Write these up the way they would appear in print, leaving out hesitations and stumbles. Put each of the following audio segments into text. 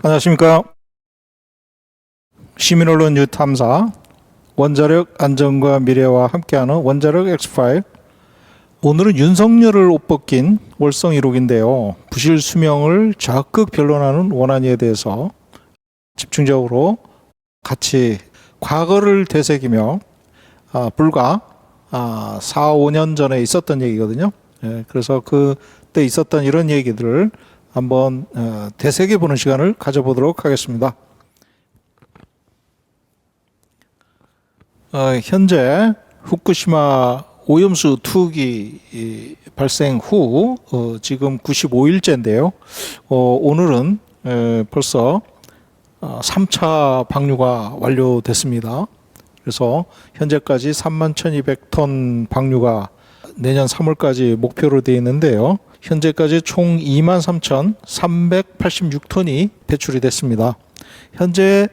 안녕하십니까. 시민언론 뉴탐사 원자력 안전과 미래와 함께하는 원자력 X5. 오늘은 윤석열을 옷벗긴 월성 1호기인데요. 부실 수명을 적극 변론하는 원안에 대해서 집중적으로 같이 과거를 되새기며 불과 4, 5년 전에 있었던 얘기거든요. 그래서 그때 있었던 이런 얘기들을 한번 되새겨보는 시간을 가져보도록 하겠습니다. 현재 후쿠시마 오염수 투기 발생 후 지금 95일째인데요. 오늘은 벌써 3차 방류가 완료됐습니다. 그래서 현재까지 31,200톤 방류가 내년 3월까지 목표로 되어 있는데요. 현재까지 총 23,386톤이 배출이 됐습니다. 현재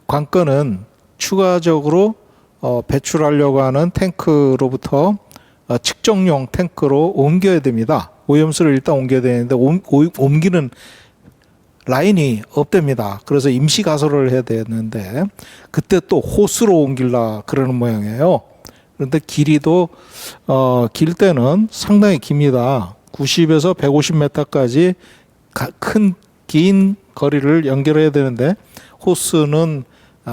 관건은 추가적으로 배출하려고 하는 탱크로부터 측정용 탱크로 옮겨야 됩니다. 오염수를 일단 옮겨야 되는데 옮기는 라인이 없답니다. 그래서 임시 가설을 해야 되는데 그때 또 호스로 옮길라 그러는 모양이에요. 그런데 길이도 길 때는 상당히 깁니다. 90에서 150m까지 긴 거리를 연결해야 되는데 호스는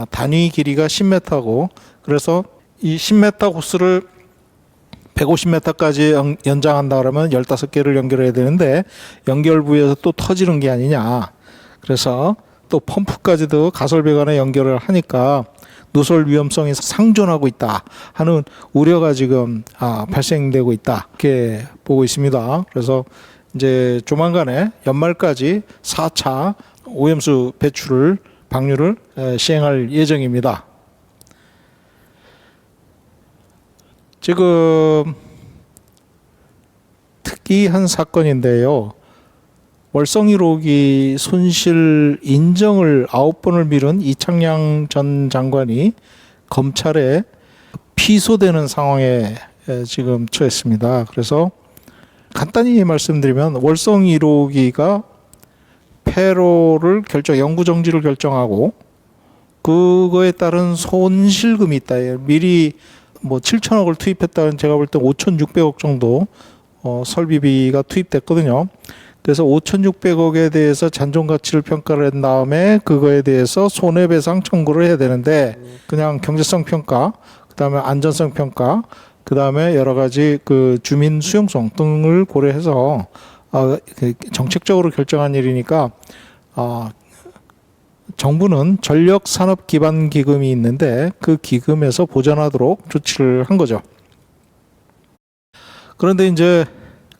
단위 길이가 10m고 그래서 이 10m 호스를 150m까지 연장한다 그러면 15개를 연결해야 되는데 연결 부위에서 또 터지는 게 아니냐. 그래서 또 펌프까지도 가설배관에 연결을 하니까 누설 위험성이 상존하고 있다 하는 우려가 지금 발생되고 있다 이렇게 보고 있습니다. 그래서 이제 조만간에 연말까지 4차 오염수 배출을 방류를 시행할 예정입니다. 지금 특이한 사건인데요. 월성 1호기 손실 인정을 9번을 미룬 이창양 전 장관이 검찰에 피소되는 상황에 지금 처했습니다. 그래서 간단히 말씀드리면 월성 1호기가 폐로를 영구 정지를 결정하고 그거에 따른 손실금이 있다. 미리 7천억을 투입했다는 제가 볼 때 5,600억 정도 설비비가 투입됐거든요. 그래서 5,600억에 대해서 잔존 가치를 평가를 한 다음에 그거에 대해서 손해배상 청구를 해야 되는데 그냥 경제성 평가, 그다음에 안전성 평가, 그다음에 여러 가지 그 주민 수용성 등을 고려해서 정책적으로 결정한 일이니까 정부는 전력산업기반기금이 있는데 그 기금에서 보전하도록 조치를 한 거죠. 그런데 이제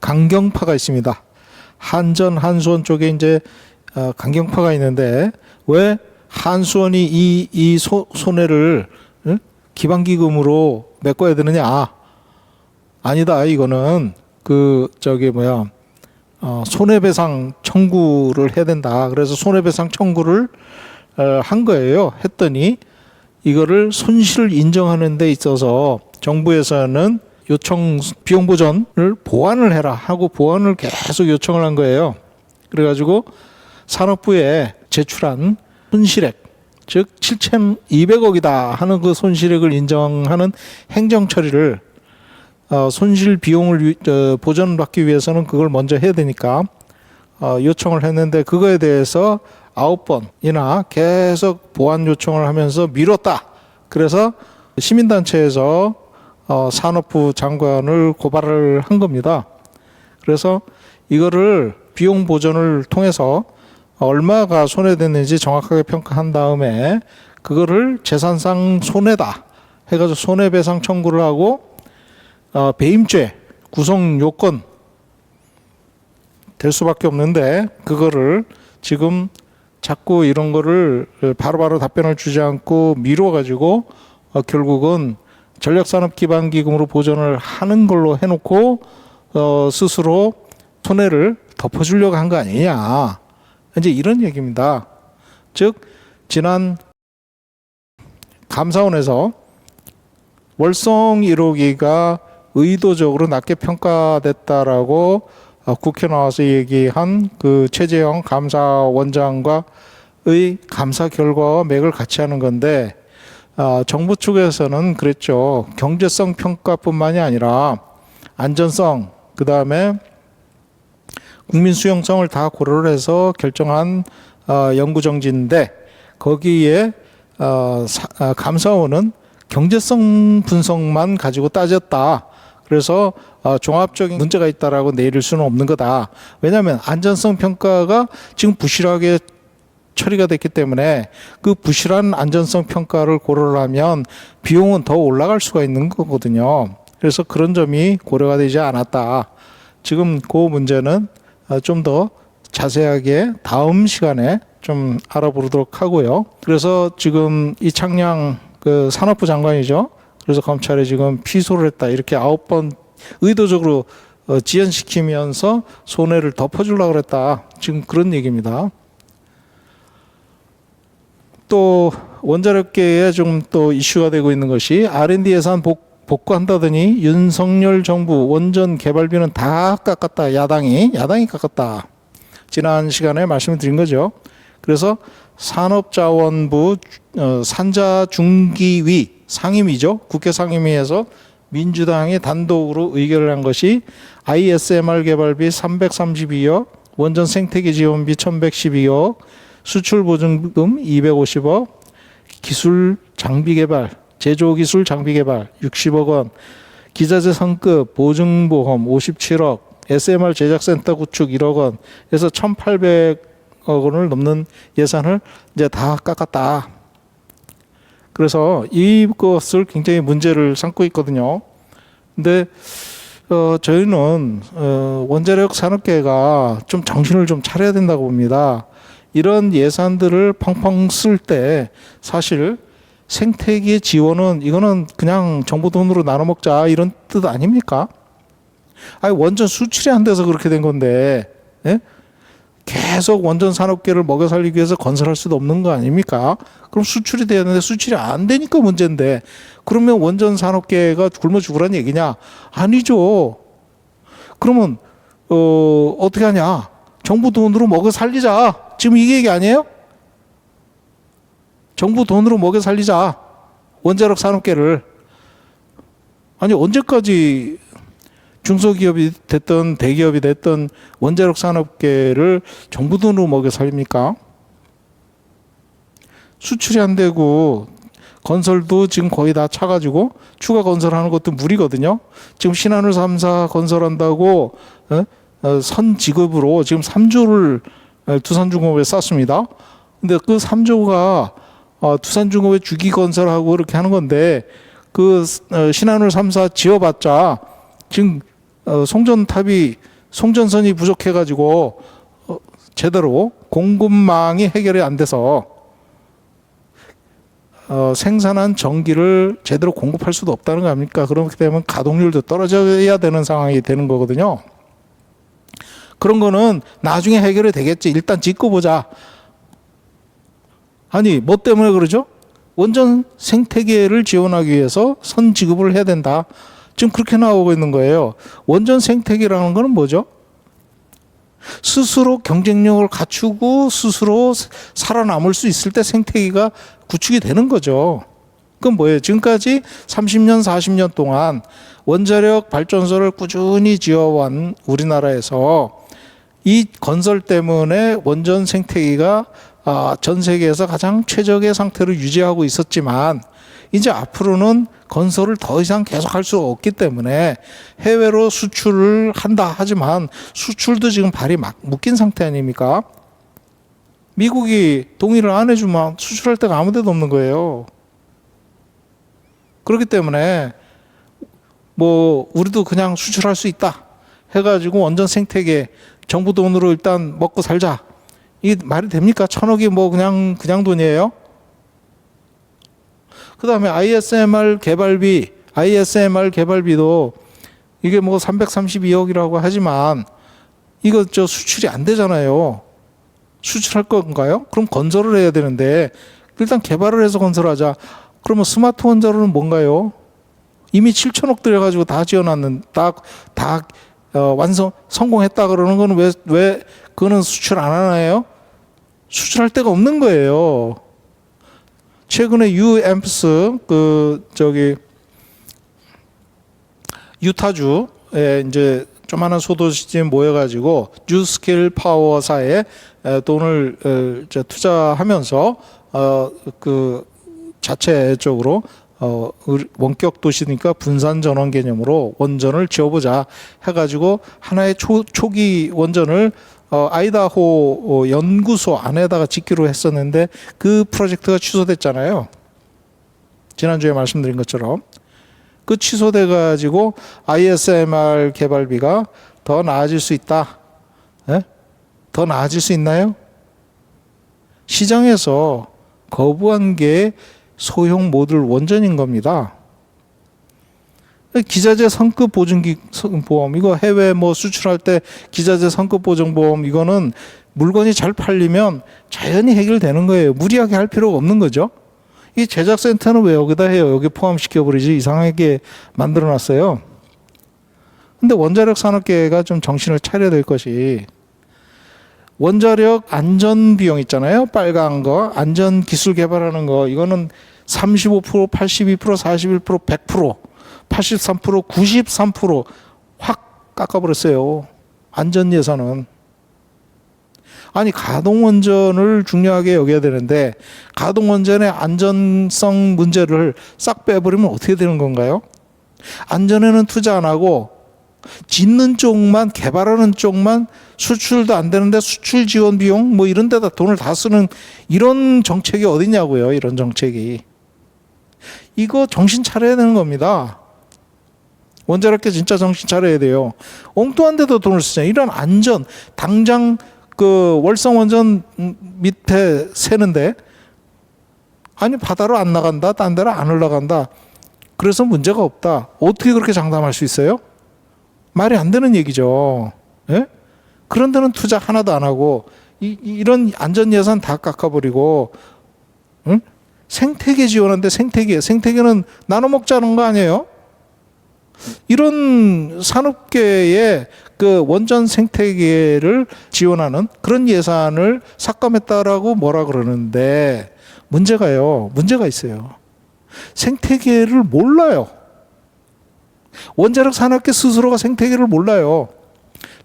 강경파가 있습니다. 한수원 쪽에 이제 강경파가 있는데 왜 한수원이 이 손해를 기반기금으로 메꿔야 되느냐? 아니다. 이거는 손해배상 청구를 해야 된다. 그래서 손해배상 청구를 한 거예요. 했더니 이거를 손실을 인정하는 데 있어서 정부에서는 요청 비용 보전을 보완을 해라 하고 보완을 계속 요청을 한 거예요. 그래가지고 산업부에 제출한 손실액, 즉 7,200억이다 하는 그 손실액을 인정하는 행정 처리를 손실 비용을 보전받기 위해서는 그걸 먼저 해야 되니까 요청을 했는데 그거에 대해서 9번이나 계속 보완 요청을 하면서 미뤘다. 그래서 시민단체에서 산업부 장관을 고발을 한 겁니다. 그래서 이거를 비용 보전을 통해서 얼마가 손해됐는지 정확하게 평가한 다음에 그거를 재산상 손해다 해가지고 손해배상 청구를 하고 배임죄 구성 요건 될 수밖에 없는데 그거를 지금 자꾸 이런 거를 바로바로 답변을 주지 않고 미뤄가지고 결국은 전력산업기반기금으로 보전을 하는 걸로 해놓고 스스로 손해를 덮어주려고 한 거 아니냐. 이제 이런 얘기입니다. 즉 지난 감사원에서 월성 1호기가 의도적으로 낮게 평가됐다라고 국회 나와서 얘기한 그 최재형 감사원장과 감사 결과와 맥을 같이 하는 건데 정부 측에서는 그랬죠. 경제성 평가뿐만이 아니라 안전성, 그 다음에 국민 수용성을 다 고려를 해서 결정한 연구정지인데 거기에 감사원은 경제성 분석만 가지고 따졌다. 그래서 종합적인 문제가 있다라고 내릴 수는 없는 거다. 왜냐하면 안전성 평가가 지금 부실하게 처리가 됐기 때문에 그 부실한 안전성 평가를 고려를 하면 비용은 더 올라갈 수가 있는 거거든요. 그래서 그런 점이 고려가 되지 않았다. 지금 그 문제는 좀 더 자세하게 다음 시간에 좀 알아보도록 하고요. 그래서 지금 이창양 그 산업부 장관이죠. 그래서 검찰에 지금 피소를 했다. 이렇게 9번 의도적으로 지연시키면서 손해를 덮어주려고 그랬다. 지금 그런 얘기입니다. 또 원자력계에 좀 또 이슈가 되고 있는 것이 R&D 예산 복구한다더니 윤석열 정부 원전 개발비는 다 깎았다. 야당이 깎았다. 지난 시간에 말씀을 드린 거죠. 그래서 산업자원부 산자중기위 상임위죠. 국회 상임위에서 민주당이 단독으로 의결을 한 것이 ISMR 개발비 332억, 원전 생태계 지원비 1112억, 수출 보증금 250억, 기술 장비 개발, 제조기술 장비 개발 60억 원, 기자재 성급 보증보험 57억, SMR 제작센터 구축 1억 원, 그래서 1,800억 원을 넘는 예산을 이제 다 깎았다. 그래서 이것을 굉장히 문제를 삼고 있거든요. 근데 저희는 원자력 산업계가 좀 정신을 좀 차려야 된다고 봅니다. 이런 예산들을 펑펑 쓸 때 사실 생태계 지원은 이거는 그냥 정부 돈으로 나눠 먹자 이런 뜻 아닙니까? 아니 원전 수출이 안 돼서 그렇게 된 건데 예? 계속 원전 산업계를 먹여 살리기 위해서 건설할 수도 없는 거 아닙니까? 그럼 수출이 돼야 되는데 수출이 안 되니까 문제인데 그러면 원전 산업계가 굶어 죽으란 얘기냐? 아니죠. 그러면 어떻게 하냐? 정부 돈으로 먹여 살리자. 지금 이 얘기 아니에요? 정부 돈으로 먹여 살리자. 원자력 산업계를. 아니 언제까지 중소기업이 됐든 대기업이 됐든 원자력 산업계를 정부 돈으로 먹여 살립니까? 수출이 안 되고 건설도 지금 거의 다 차가지고 추가 건설하는 것도 무리거든요. 지금 신한울 3사 건설한다고 선지급으로 지금 3조를 두산중공업에 쌌습니다. 근데 그 3조가 두산중공업에 주기 건설하고 이렇게 하는 건데 그 신한울 3사 지어봤자 지금 송전선이 부족해가지고 제대로 공급망이 해결이 안 돼서 생산한 전기를 제대로 공급할 수도 없다는 거 아닙니까? 그렇게 되면 가동률도 떨어져야 되는 상황이 되는 거거든요. 그런 거는 나중에 해결이 되겠지. 일단 짓고 보자. 아니 뭐 때문에 그러죠? 원전 생태계를 지원하기 위해서 선지급을 해야 된다. 지금 그렇게 나오고 있는 거예요. 원전 생태계라는 거는 뭐죠? 스스로 경쟁력을 갖추고 스스로 살아남을 수 있을 때 생태계가 구축이 되는 거죠. 그건 뭐예요? 지금까지 30년, 40년 동안 원자력 발전소를 꾸준히 지어온 우리나라에서 이 건설 때문에 원전 생태계가 전 세계에서 가장 최적의 상태를 유지하고 있었지만 이제 앞으로는 건설을 더 이상 계속할 수 없기 때문에 해외로 수출을 한다 하지만 수출도 지금 발이 막 묶인 상태 아닙니까? 미국이 동의를 안 해주면 수출할 데가 아무 데도 없는 거예요. 그렇기 때문에 뭐 우리도 그냥 수출할 수 있다 해가지고 원전 생태계 정부 돈으로 일단 먹고 살자. 이게 말이 됩니까? 1,000억이 뭐 그냥 돈이에요? 그 다음에 ISMR 개발비도 이게 뭐 332억이라고 하지만 이거 수출이 안 되잖아요. 수출할 건가요? 그럼 건설을 해야 되는데 일단 개발을 해서 건설하자. 그러면 스마트 원자로는 뭔가요? 이미 7천억 들여가지고 다 지어놨는 성공했다 그러는 거는 왜 그거는 수출 안 하나요? 수출할 데가 없는 거예요. 최근에 유엠프스 유타주에 이제 조만한 소도시쯤 모여가지고 뉴스킬 파워사에 돈을 투자하면서 그 자체적으로 원격 도시니까 분산 전원 개념으로 원전을 지어보자 해가지고 하나의 초기 원전을 아이다호 연구소 안에다가 짓기로 했었는데 그 프로젝트가 취소됐잖아요. 지난주에 말씀드린 것처럼. 그 취소돼 가지고 ISMR 개발비가 더 나아질 수 있다. 예? 더 나아질 수 있나요? 시장에서 거부한 게 소형 모듈 원전인 겁니다. 기자재 성급 보증기 보험, 이거 해외 뭐 수출할 때 기자재 성급 보증 보험, 이거는 물건이 잘 팔리면 자연히 해결되는 거예요. 무리하게 할 필요가 없는 거죠. 이 제작센터는 왜 여기다 해요? 여기 포함시켜버리지. 이상하게 만들어놨어요. 근데 원자력 산업계가 좀 정신을 차려야 될 것이, 원자력 안전 비용 있잖아요. 빨간 거, 안전 기술 개발하는 거, 이거는 35%, 82%, 41%, 100%, 83%, 93%확 깎아버렸어요. 안전 예산은. 아니, 가동원전을 중요하게 여겨야 되는데 가동원전의 안전성 문제를 싹 빼버리면 어떻게 되는 건가요? 안전에는 투자 안 하고 짓는 쪽만, 개발하는 쪽만, 수출도 안 되는데 수출 지원 비용 뭐 이런 데다 돈을 다 쓰는 이런 정책이 어딨냐고요. 이런 정책이. 이거 정신 차려야 되는 겁니다. 원자력계 진짜 정신 차려야 돼요. 엉뚱한 데도 돈을 쓰잖아요. 이런 안전, 당장 그 월성 원전 밑에 새는데, 아니 바다로 안 나간다, 딴 데로 안 올라간다, 그래서 문제가 없다. 어떻게 그렇게 장담할 수 있어요? 말이 안 되는 얘기죠. 예? 그런 데는 투자 하나도 안 하고 이런 안전 예산 다 깎아버리고, 응? 생태계 지원하는데 생태계는 나눠 먹자는 거 아니에요? 이런 산업계의 그 원전 생태계를 지원하는 그런 예산을 삭감했다라고 뭐라 그러는데, 문제가 있어요. 생태계를 몰라요. 원자력 산업계 스스로가 생태계를 몰라요.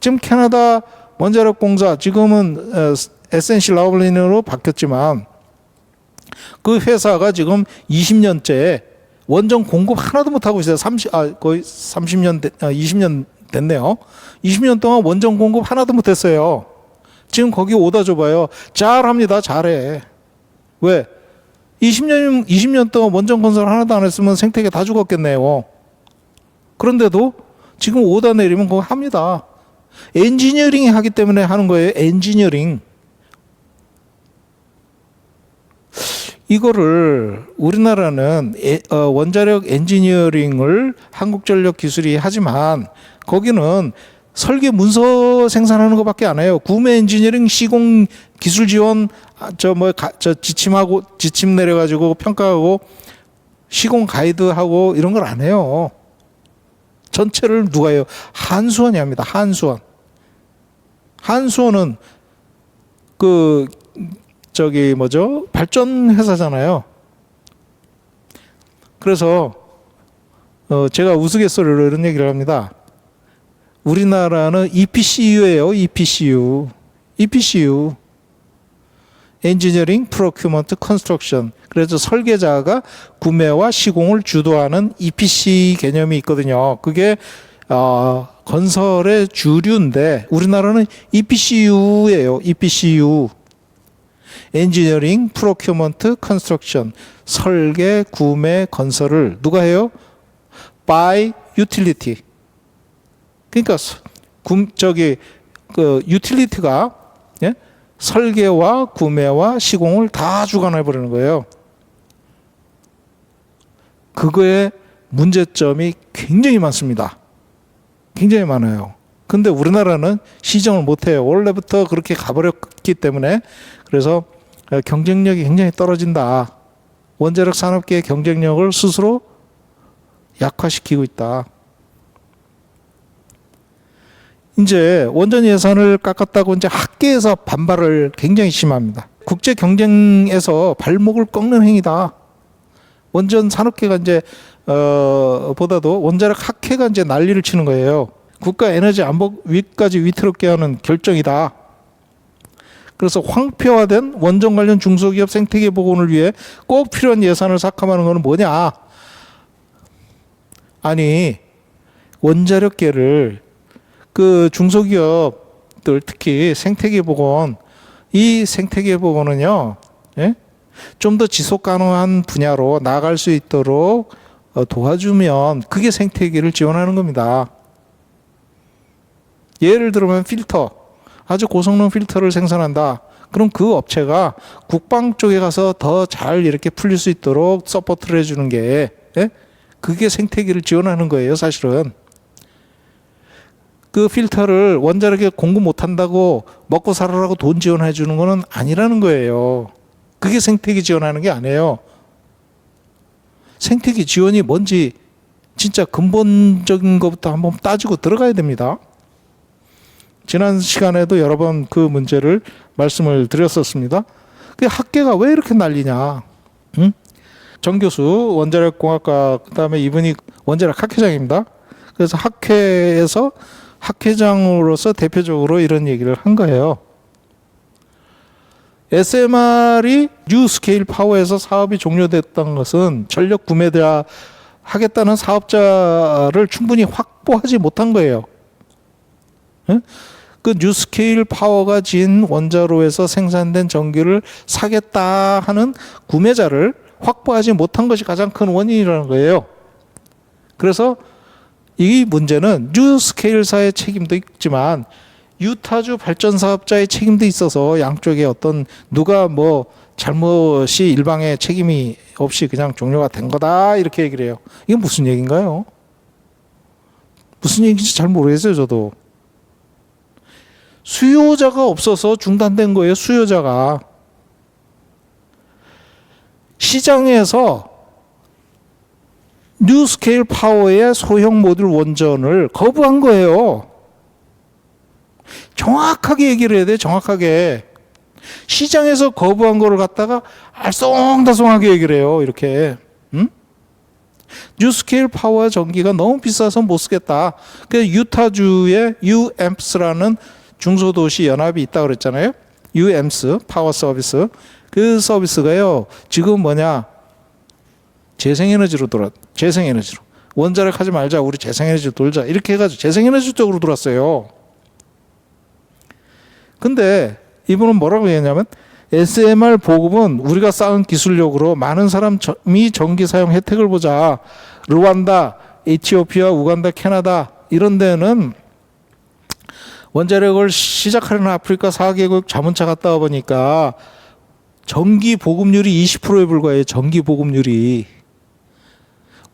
지금 캐나다 원자력 공사, 지금은 SNC 라블린으로 바뀌었지만 그 회사가 지금 20년째 원전 공급 하나도 못 하고 있어요. 거의 20년 됐네요. 20년 동안 원전 공급 하나도 못 했어요. 지금 거기 오다 줘봐요. 잘합니다. 잘해. 왜? 20년 동안 원전 건설 하나도 안 했으면 생태계 다 죽었겠네요. 그런데도 지금 오다 내리면 그거 합니다. 엔지니어링 하기 때문에 하는 거예요. 엔지니어링. 이거를 우리나라는 원자력 엔지니어링을 한국전력 기술이 하지만 거기는 설계 문서 생산하는 것밖에 안 해요. 구매 엔지니어링, 시공 기술 지원, 지침 내려가지고 평가하고 시공 가이드하고 이런 걸 안 해요. 전체를 누가 해요? 한수원이 합니다. 한수원은 발전 회사잖아요. 그래서 제가 우스갯소리로 이런 얘기를 합니다. 우리나라는 EPCU예요. EPCU. 엔지니어링, 프로큐먼트, 컨스트럭션. 그래서 설계자가 구매와 시공을 주도하는 EPC 개념이 있거든요. 그게 건설의 주류인데 우리나라는 EPCU예요. EPCU. 엔지니어링, 프로큐먼트, 컨스트럭션. 설계, 구매, 건설을 누가 해요? by utility. 그러니까 유틸리티가, 예? 설계와 구매와 시공을 다 주관해 버리는 거예요. 그거의 문제점이 굉장히 많습니다. 굉장히 많아요. 근데 우리나라는 시정을 못해요. 원래부터 그렇게 가버렸기 때문에. 그래서 경쟁력이 굉장히 떨어진다. 원자력 산업계의 경쟁력을 스스로 약화시키고 있다. 이제 원전 예산을 깎았다고 이제 학계에서 반발을 굉장히 심합니다. 국제 경쟁에서 발목을 꺾는 행위다. 원전 산업계가 이제 보다도 원자력 학회가 이제 난리를 치는 거예요. 국가 에너지 안보위까지 위태롭게 하는 결정이다. 그래서 황폐화된 원전 관련 중소기업 생태계 복원을 위해 꼭 필요한 예산을 삭감하는 것은 뭐냐? 아니, 원자력계를 그 중소기업들 특히 생태계 복원, 이 생태계 복원은요, 예? 좀 더 지속 가능한 분야로 나아갈 수 있도록 도와주면 그게 생태계를 지원하는 겁니다. 예를 들면 필터, 아주 고성능 필터를 생산한다. 그럼 그 업체가 국방 쪽에 가서 더 잘 이렇게 풀릴 수 있도록 서포트를 해주는 게, 예? 그게 생태계를 지원하는 거예요, 사실은. 그 필터를 원자력에 공급 못한다고 먹고 살아라고 돈 지원해 주는 거는 아니라는 거예요. 그게 생태계 지원하는 게 아니에요. 생태계 지원이 뭔지 진짜 근본적인 것부터 한번 따지고 들어가야 됩니다. 지난 시간에도 여러 번 그 문제를 말씀을 드렸었습니다. 그 학계가 왜 이렇게 난리냐? 응? 정 교수 원자력공학과, 그다음에 이분이 원자력 학회장입니다. 그래서 학회에서 학회장으로서 대표적으로 이런 얘기를 한 거예요. SMR이 뉴스케일 파워에서 사업이 종료됐던 것은 전력 구매자 하겠다는 사업자를 충분히 확보하지 못한 거예요. 응? 그 뉴스케일 파워가 진 원자로에서 생산된 전기를 사겠다 하는 구매자를 확보하지 못한 것이 가장 큰 원인이라는 거예요. 그래서 이 문제는 뉴스케일사의 책임도 있지만 유타주 발전 사업자의 책임도 있어서 양쪽에 어떤 누가 뭐 잘못이 일방의 책임이 없이 그냥 종료가 된 거다 이렇게 얘기를 해요. 이게 무슨 얘기인가요? 무슨 얘기인지 잘 모르겠어요, 저도. 수요자가 없어서 중단된 거예요, 수요자가. 시장에서 뉴스케일 파워의 소형 모듈 원전을 거부한 거예요. 정확하게 얘기를 해야 돼요, 정확하게. 시장에서 거부한 거를 갖다가 알쏭달쏭하게 얘기를 해요, 이렇게. 응? 뉴스케일 파워 전기가 너무 비싸서 못 쓰겠다. 그래서 유타주의 UAMPS라는 중소도시 연합이 있다고 그랬잖아요. UAMPS, 파워 서비스. 그 서비스가요, 지금 뭐냐, 재생에너지로 재생에너지로. 원자력 하지 말자, 우리 재생에너지로 돌자. 이렇게 해가지고 재생에너지 쪽으로 돌았어요. 근데 이분은 뭐라고 했냐면, SMR 보급은 우리가 쌓은 기술력으로 많은 사람이 전기 사용 혜택을 보자. 르완다, 에티오피아, 우간다, 캐나다 이런 데는 원자력을 시작하려는 아프리카 4개국 자문차 갔다 와보니까 전기 보급률이 20%에 불과해요. 전기 보급률이.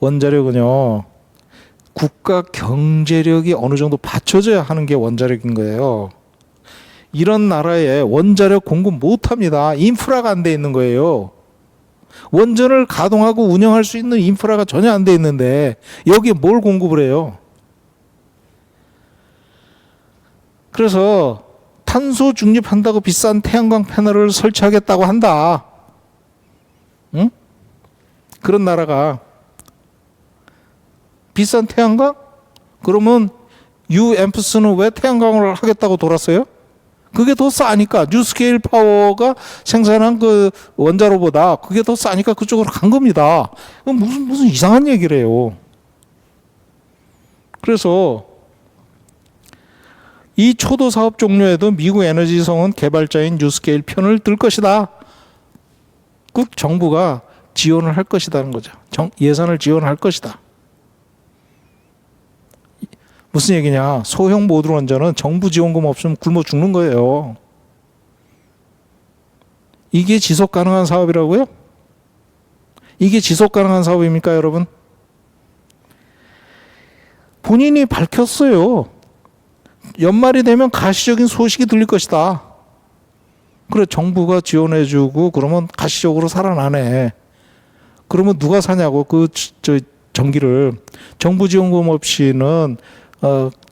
원자력은요, 국가 경제력이 어느 정도 받쳐져야 하는 게 원자력인 거예요. 이런 나라에 원자력 공급 못합니다. 인프라가 안 돼 있는 거예요. 원전을 가동하고 운영할 수 있는 인프라가 전혀 안 돼 있는데 여기에 뭘 공급을 해요? 그래서 탄소 중립한다고 비싼 태양광 패널을 설치하겠다고 한다. 응? 그런 나라가 비싼 태양광? 그러면 UAMPS는 왜 태양광을 하겠다고 돌았어요? 그게 더 싸니까, 뉴스케일 파워가 생산한 그 원자로보다 그게 더 싸니까 그쪽으로 간 겁니다. 무슨 이상한 얘기를 해요. 그래서 이 초도 사업 종료에도 미국 에너지성은 개발자인 뉴스케일 편을 들 것이다. 그 정부가 지원을 할 것이라는 거죠. 예산을 지원할 것이다. 무슨 얘기냐? 소형 모듈 원전은 정부 지원금 없으면 굶어 죽는 거예요. 이게 지속 가능한 사업이라고요? 이게 지속 가능한 사업입니까, 여러분? 본인이 밝혔어요. 연말이 되면 가시적인 소식이 들릴 것이다. 그래, 정부가 지원해주고 그러면 가시적으로 살아나네. 그러면 누가 사냐고, 전기를. 정부 지원금 없이는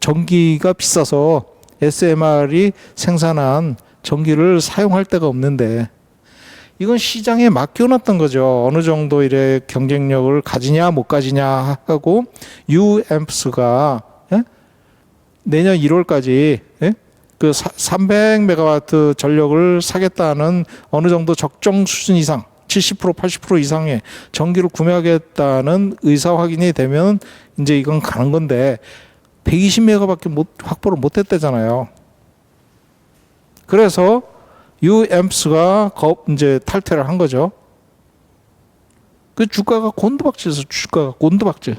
전기가 비싸서 SMR이 생산한 전기를 사용할 데가 없는데, 이건 시장에 맡겨놨던 거죠. 어느 정도 이래 경쟁력을 가지냐 못 가지냐 하고 UAMPS가 내년 1월까지 그 300메가와트 전력을 사겠다는 어느 정도 적정 수준 이상 70% 80% 이상의 전기를 구매하겠다는 의사 확인이 되면 이제 이건 가는 건데 120메가밖에 확보를 못했대잖아요. 그래서 UAMPS가 이제 탈퇴를 한 거죠. 그 주가가 곤두박질해서 주가가 곤두박질.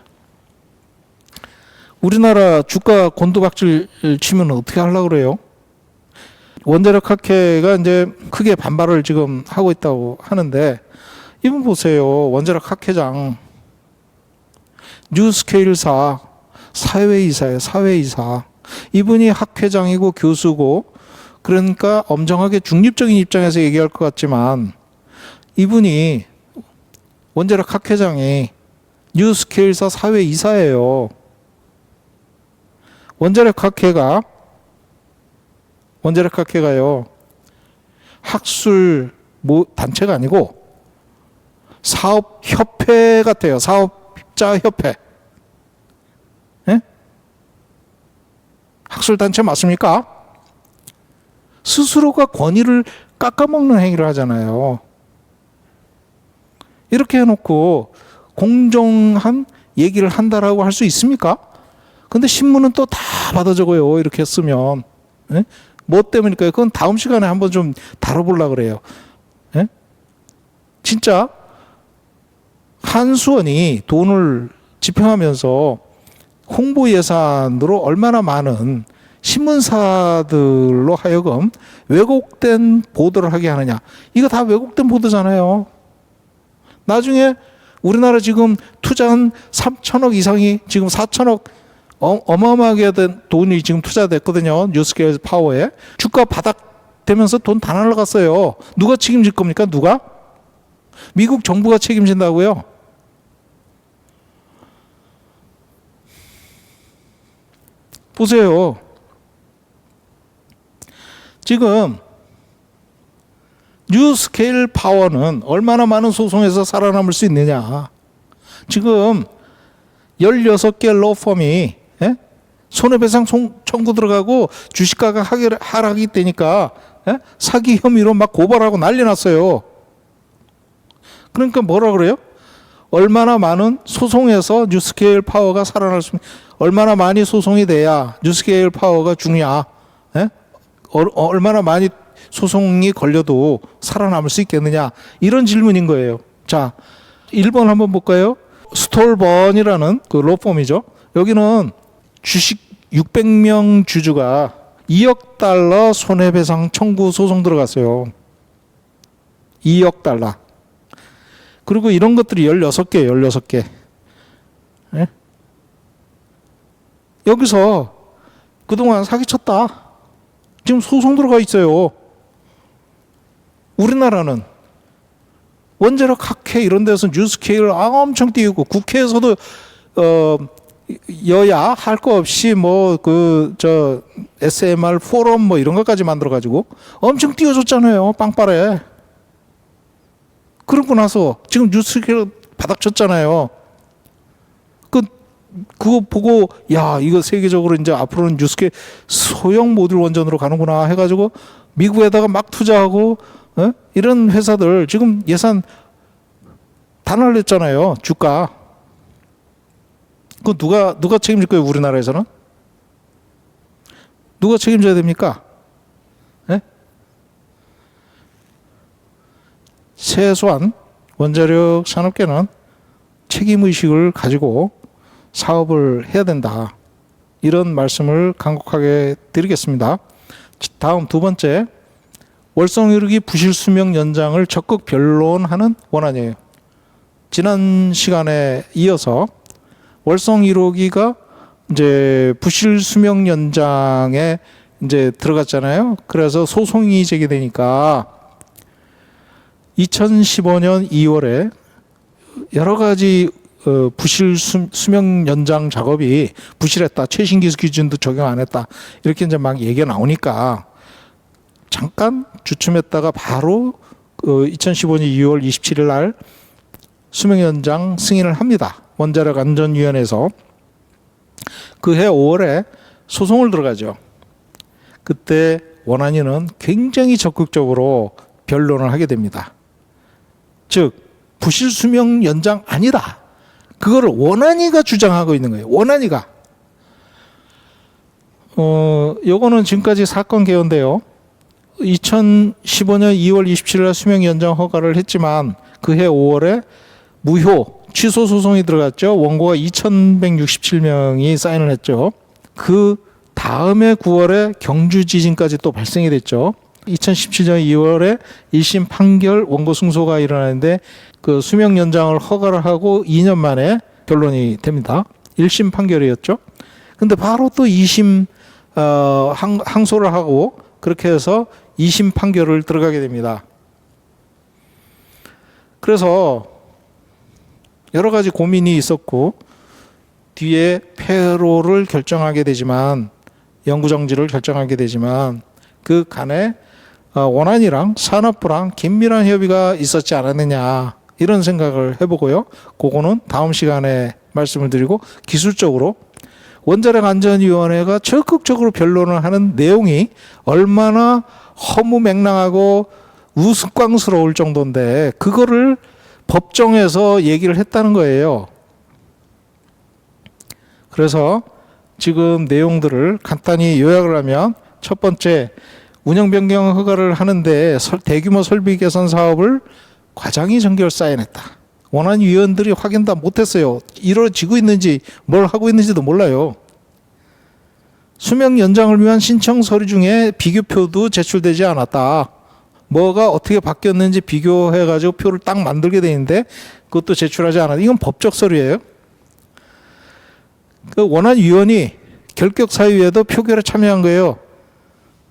우리나라 주가 곤두박질 치면 어떻게 하려고 그래요? 원자력 학회가 이제 크게 반발을 지금 하고 있다고 하는데 이분 보세요. 원자력 학회장 뉴스케일사 사회이사예요. 사회이사. 이분이 학회장이고 교수고 그러니까 엄정하게 중립적인 입장에서 얘기할 것 같지만 이분이 원자력 학회장이 뉴스케일사 사회이사예요. 원자력 학회가요. 학술 단체가 아니고 사업협회 같아요. 사업자협회. 예? 학술단체 맞습니까? 스스로가 권위를 깎아먹는 행위를 하잖아요. 이렇게 해놓고 공정한 얘기를 한다라고 할 수 있습니까? 근데 신문은 또 다 받아 적어요. 이렇게 쓰면. 예? 뭐 때문일까요? 그건 다음 시간에 한번 좀 다뤄보려고 그래요. 예? 진짜 한수원이 돈을 집행하면서 홍보 예산으로 얼마나 많은 신문사들로 하여금 왜곡된 보도를 하게 하느냐. 이거 다 왜곡된 보도잖아요. 나중에 우리나라 지금 투자한 3천억 이상이 지금 4천억 어마어마하게 된 돈이 지금 투자됐거든요. 뉴스케일 파워에. 주가 바닥 되면서 돈 다 날라갔어요. 누가 책임질 겁니까? 누가? 미국 정부가 책임진다고요? 보세요. 지금 뉴스케일 파워는 얼마나 많은 소송에서 살아남을 수 있느냐. 지금 16개 로펌이 손해배상 청구 들어가고 주식가가 하락이 되니까 사기 혐의로 막 고발하고 난리 났어요. 그러니까 뭐라 그래요? 얼마나 많은 소송에서 뉴스케일 파워가 살아날 수 얼마나 많이 소송이 돼야 뉴스케일 파워가 죽냐? 얼마나 많이 소송이 걸려도 살아남을 수 있겠느냐? 이런 질문인 거예요. 자, 1번 한번 볼까요? 스톨번이라는 그 로펌이죠. 여기는 주식 600명 주주가 2억 달러 손해배상 청구 소송 들어갔어요. 2억 달러. 그리고 이런 것들이 16개, 16개. 예? 여기서 그동안 사기쳤다. 지금 소송 들어가 있어요. 우리나라는 원자력 학회 이런 데서 뉴스케일 엄청 띄우고 국회에서도 여야 할 거 없이 SMR 포럼 뭐 이런 것까지 만들어 가지고 엄청 띄워줬잖아요. 빵빠레. 그러고 나서 지금 뉴스케일 바닥 쳤잖아요. 그거 보고 야 이거 세계적으로 이제 앞으로는 뉴스케일 소형 모듈 원전으로 가는구나 해가지고 미국에다가 막 투자하고 이런 회사들 지금 예산 다 날렸잖아요. 주가. 그 누가 책임질 거예요? 우리나라에서는? 누가 책임져야 됩니까? 최소한 원자력 산업계는 책임의식을 가지고 사업을 해야 된다. 이런 말씀을 간곡하게 드리겠습니다. 다음 두 번째, 월성 1호기 부실 수명 연장을 적극 변론하는 원안이에요. 지난 시간에 이어서 월성 1호기가 이제 부실 수명 연장에 이제 들어갔잖아요. 그래서 소송이 제기되니까 2015년 2월에 여러 가지 부실 수명 연장 작업이 부실했다. 최신 기술 기준도 적용 안 했다. 이렇게 이제 막 얘기가 나오니까 잠깐 주춤했다가 바로 2015년 2월 27일 날 수명 연장 승인을 합니다. 원자력 안전위원회에서. 그해 5월에 소송을 들어가죠. 그때 원안위는 굉장히 적극적으로 변론을 하게 됩니다. 즉 부실 수명 연장 아니다. 그거를 원안위가 주장하고 있는 거예요. 원안위가. 요거는 지금까지 사건 개요인데요. 2015년 2월 27일 수명 연장 허가를 했지만 그해 5월에 무효 취소 소송이 들어갔죠. 원고가 2,167명이 사인을 했죠. 그 다음에 9월에 경주 지진까지 또 발생이 됐죠. 2017년 2월에 1심 판결 원고 승소가 일어나는데 그 수명 연장을 허가를 하고 2년 만에 결론이 됩니다. 1심 판결이었죠. 근데 바로 또 2심 항소를 하고 그렇게 해서 2심 판결을 들어가게 됩니다. 그래서 여러 가지 고민이 있었고 뒤에 폐로를 결정하게 되지만 영구정지를 결정하게 되지만 그 간에 원안이랑 산업부랑 긴밀한 협의가 있었지 않았느냐 이런 생각을 해보고요. 그거는 다음 시간에 말씀을 드리고 기술적으로 원자력 안전위원회가 적극적으로 변론을 하는 내용이 얼마나 허무맹랑하고 우스꽝스러울 정도인데 그거를 법정에서 얘기를 했다는 거예요. 그래서 지금 내용들을 간단히 요약을 하면 첫 번째 운영 변경 허가를 하는데 대규모 설비 개선 사업을 과장이 정결 사인했다. 원안위원들이 확인 다 못했어요. 이루어지고 있는지 뭘 하고 있는지도 몰라요. 수명 연장을 위한 신청 서류 중에 비교표도 제출되지 않았다. 뭐가 어떻게 바뀌었는지 비교해가지고 표를 딱 만들게 되는데 그것도 제출하지 않았다. 이건 법적 서류예요. 그 원안위원이 결격사유에도 표결에 참여한 거예요.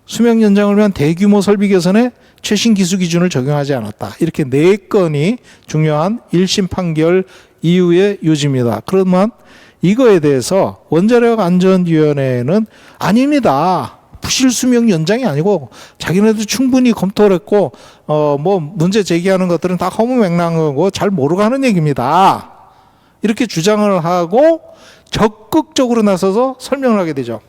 수명 연장을 위한 대규모 설비 개선에 최신 기술 기준을 적용하지 않았다. 이렇게 4건이 중요한 1심 판결 이후의 요지입니다. 그러면 이거에 대해서 원자력 안전위원회는 아닙니다. 부실 수명 연장이 아니고 자기네도 충분히 검토를 했고 뭐 문제 제기하는 것들은 다 허무맹랑한 거고 잘 모르고 하는 얘기입니다. 이렇게 주장을 하고 적극적으로 나서서 설명을 하게 되죠.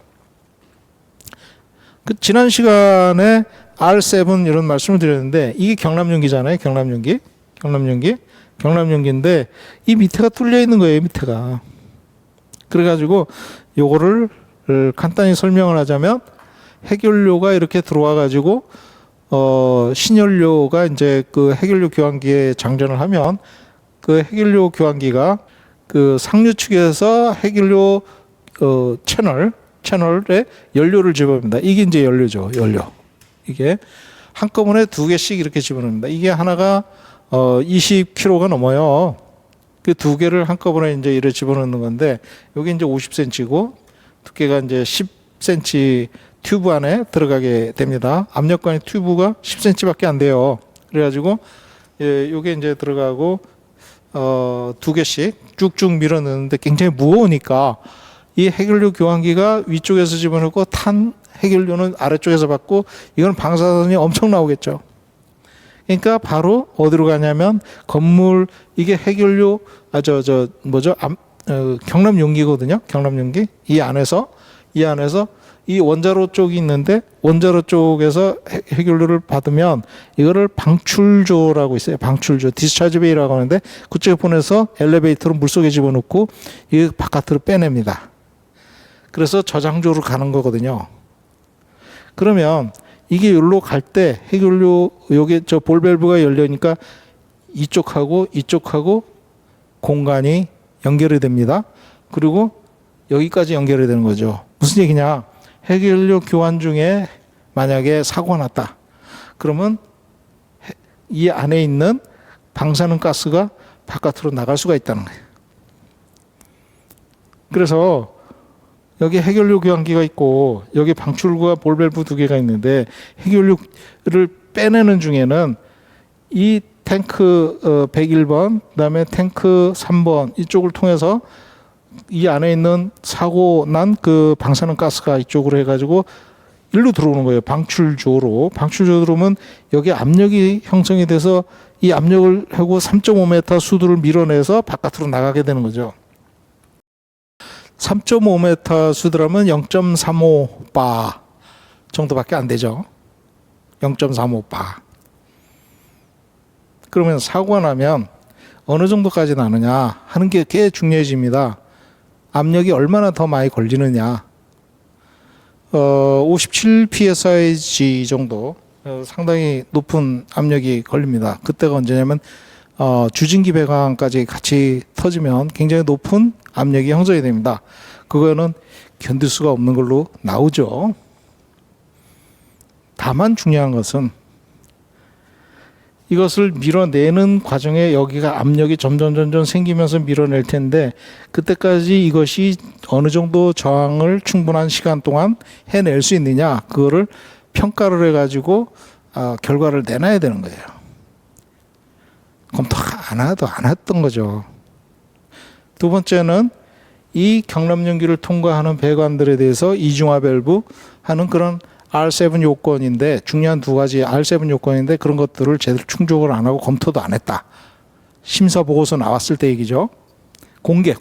그 지난 시간에 R7 이런 말씀을 드렸는데 이게 경남용기잖아요. 경남용기인데 이 밑에가 뚫려 있는 거예요. 밑에가. 그래가지고 요거를 간단히 설명을 하자면 핵연료가 이렇게 들어와 가지고 신연료가 이제 그 핵연료 교환기에 장전을 하면 그 핵연료 교환기가 그 상류 측에서 핵연료 채널에 연료를 집어넣습니다. 이게 이제 연료. 이게 한꺼번에 2개씩 이렇게 집어넣습니다. 이게 하나가 20kg가 넘어요. 그 2개를 한꺼번에 이제 이렇게 집어넣는 건데 여기 이제 50cm고 두께가 이제 10cm 튜브 안에 들어가게 됩니다. 압력관의 튜브가 10cm밖에 안 돼요. 그래가지고 요게 이제 들어가고 2개씩 쭉쭉 밀어 넣는데 굉장히 무거우니까 이 핵연료 교환기가 위쪽에서 집어넣고 탄 핵연료는 아래쪽에서 받고 이건 방사선이 엄청 나오겠죠. 그러니까 바로 어디로 가냐면 건물 이게 핵연료 경남용기거든요. 경남용기 이 안에서 이 원자로 쪽이 있는데 원자로 쪽에서 핵연료를 받으면 이거를 방출조라고 있어요. 방출조, 디스차지 베이라고 하는데 그쪽에 보내서 엘리베이터로 물속에 집어넣고 이 바깥으로 빼냅니다. 그래서 저장조로 가는 거거든요. 그러면 이게 여기로 갈 때 핵연료 여기 저 볼밸브가 열려니까 이쪽하고 공간이 연결이 됩니다. 그리고 여기까지 연결이 되는 거죠. 무슨 얘기냐? 핵연료 교환 중에 만약에 사고가 났다. 그러면 이 안에 있는 방사능 가스가 바깥으로 나갈 수가 있다는 거예요. 그래서 여기 핵연료 교환기가 있고 여기 방출구와 볼밸브 2개가 있는데 핵연료를 빼내는 중에는 이 탱크 101번 그다음에 탱크 3번 이쪽을 통해서 이 안에 있는 사고 난 그 방사능 가스가 이쪽으로 해가지고 일로 들어오는 거예요. 방출조로. 방출조로 들어오면 여기 압력이 형성이 돼서 이 압력을 하고 3.5m 수두를 밀어내서 바깥으로 나가게 되는 거죠. 3.5m 수드라면 0.35바 정도밖에 안 되죠. 0.35바. 그러면 사고가 나면 어느 정도까지 나느냐 하는 게 꽤 중요해집니다. 압력이 얼마나 더 많이 걸리느냐. 57 psig 정도 상당히 높은 압력이 걸립니다. 그때가 언제냐면 주진기 배관까지 같이 터지면 굉장히 높은 압력이 형성이 됩니다. 그거는 견딜 수가 없는 걸로 나오죠. 다만 중요한 것은 이것을 밀어내는 과정에 여기가 압력이 점점 생기면서 밀어낼 텐데 그때까지 이것이 어느 정도 저항을 충분한 시간 동안 해낼 수 있느냐 그거를 평가를 해가지고 결과를 내놔야 되는 거예요. 검토 안 했던 거죠. 두 번째는 이 경납연기를 통과하는 배관들에 대해서 이중화 밸브 하는 그런 R7 요건인데 중요한 두 가지 R7 요건인데 그런 것들을 제대로 충족을 안 하고 검토도 안 했다. 심사 보고서 나왔을 때 얘기죠. 공개.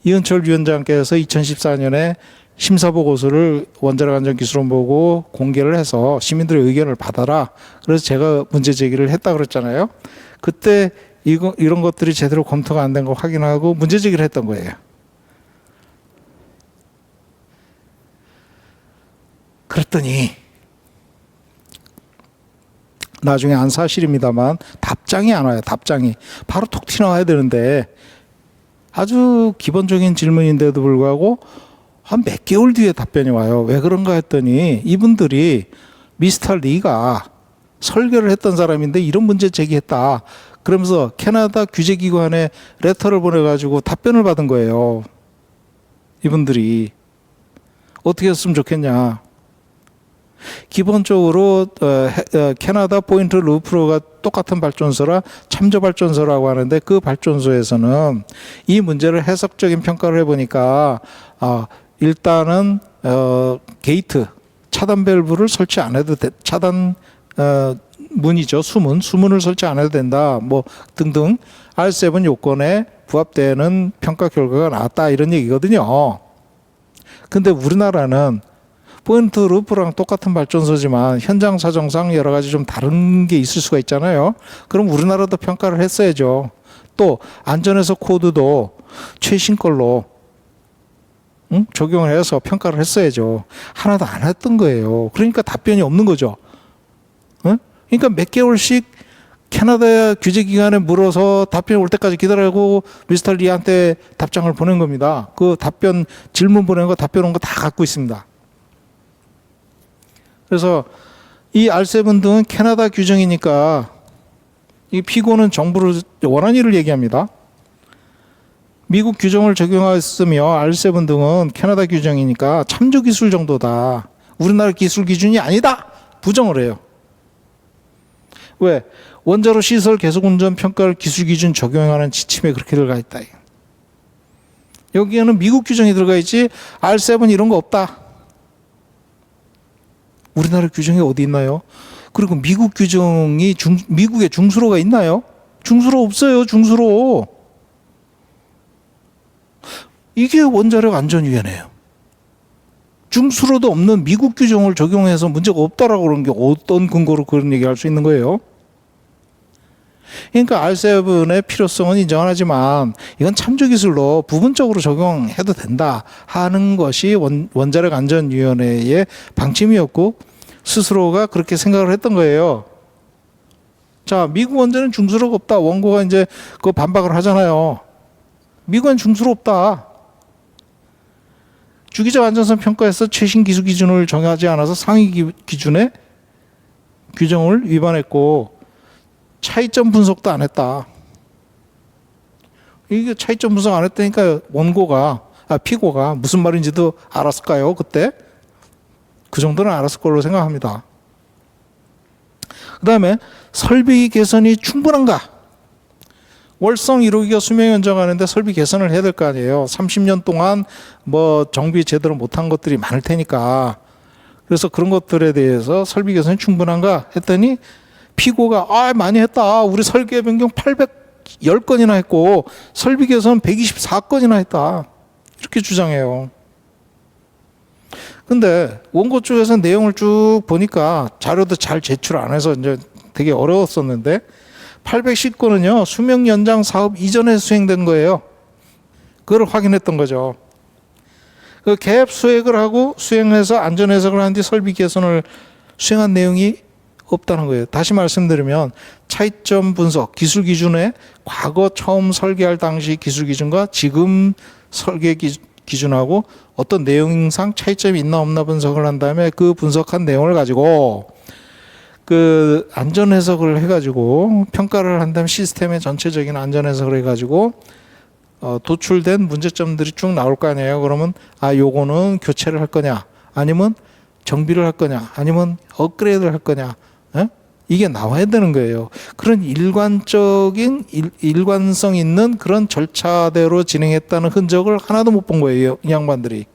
이은철 위원장께서 2014년에 심사 보고서를 원자력 안전기술원 보고 공개를 해서 시민들의 의견을 받아라. 그래서 제가 문제 제기를 했다 그랬잖아요. 그때 이런 것들이 제대로 검토가 안 된 거 확인하고 문제 제기를 했던 거예요. 그랬더니 나중에 안 사실입니다만 답장이 안 와요. 답장이 바로 톡 튀어나와야 되는데 아주 기본적인 질문인데도 불구하고 한 몇 개월 뒤에 답변이 와요. 왜 그런가 했더니 이분들이 미스터 리가 설계를 했던 사람인데 이런 문제 제기했다. 그러면서 캐나다 규제기관에 레터를 보내가지고 답변을 받은 거예요. 이분들이 어떻게 했으면 좋겠냐. 기본적으로 캐나다 포인트 루프로가 똑같은 발전소라 참조 발전소라고 하는데 그 발전소에서는 이 문제를 해석적인 평가를 해보니까 일단은 게이트 차단 밸브를 설치 안 해도 차단 문이죠. 수문을 설치 안 해도 된다. 뭐 등등 R7 요건에 부합되는 평가 결과가 나왔다 이런 얘기거든요. 근데 우리나라는 포인트 루프랑 똑같은 발전소지만 현장 사정상 여러 가지 좀 다른 게 있을 수가 있잖아요. 그럼 우리나라도 평가를 했어야죠. 또 안전해서 코드도 최신 걸로 적용을 해서 평가를 했어야죠. 하나도 안 했던 거예요. 그러니까 답변이 없는 거죠. 그러니까 몇 개월씩 캐나다 규제기관에 물어서 답변 올 때까지 기다리고 미스터 리한테 답장을 보낸 겁니다. 그 답변 질문 보낸 거 답변 온 거 다 갖고 있습니다. 그래서 이 R7 등은 캐나다 규정이니까 이 피고는 정부를 원한 일을 얘기합니다. 미국 규정을 적용했으며 R7 등은 캐나다 규정이니까 참조 기술 정도다. 우리나라 기술 기준이 아니다. 부정을 해요. 왜? 원자로 시설 계속 운전 평가를 기술 기준 적용하는 지침에 그렇게 들어가 있다. 여기에는 미국 규정이 들어가 있지 R7 이런 거 없다. 우리나라 규정이 어디 있나요? 그리고 미국 규정이 미국에 중수로가 있나요? 중수로 없어요. 중수로. 이게 원자력 안전위원회예요. 중수로도 없는 미국 규정을 적용해서 문제가 없다라고 그러는 게 어떤 근거로 그런 얘기를 할 수 있는 거예요? 그러니까 R7의 필요성은 인정하지만 이건 참조기술로 부분적으로 적용해도 된다 하는 것이 원자력 안전위원회의 방침이었고 스스로가 그렇게 생각을 했던 거예요. 자, 미국 원전은 중수로가 없다. 원고가 이제 그 반박을 하잖아요. 미국은 중수로 없다. 주기적 안전성 평가에서 최신 기술 기준을 정하지 않아서 상위 기준의 규정을 위반했고 차이점 분석도 안 했다. 이게 차이점 분석 안 했다니까 피고가 무슨 말인지도 알았을까요? 그때? 그 정도는 알았을 걸로 생각합니다. 그 다음에 설비 개선이 충분한가? 월성 1호기가 수명 연장하는데 설비 개선을 해야 될 거 아니에요. 30년 동안 뭐 정비 제대로 못한 것들이 많을 테니까 그래서 그런 것들에 대해서 설비 개선이 충분한가 했더니 피고가 많이 했다. 우리 설계 변경 810건이나 했고 설비 개선 124건이나 했다. 이렇게 주장해요. 근데 원고 쪽에서 내용을 쭉 보니까 자료도 잘 제출 안 해서 이제 되게 어려웠었는데 810건은요 수명 연장 사업 이전에 수행된 거예요. 그걸 확인했던 거죠. 그 갭 수액을 하고 수행해서 안전 해석을 한 뒤 설비 개선을 수행한 내용이 없다는 거예요. 다시 말씀드리면 차이점 분석, 기술 기준에 과거 처음 설계할 당시 기술 기준과 지금 설계 기준하고 어떤 내용상 차이점이 있나 없나 분석을 한 다음에 그 분석한 내용을 가지고 그 안전 해석을 해가지고 평가를 한 다음에 시스템의 전체적인 안전 해석을 해가지고 도출된 문제점들이 쭉 나올 거 아니에요. 그러면 요거는 교체를 할 거냐, 아니면 정비를 할 거냐, 아니면 업그레이드를 할 거냐, 이게 나와야 되는 거예요. 그런 일관성 있는 그런 절차대로 진행했다는 흔적을 하나도 못 본 거예요. 이 양반들이.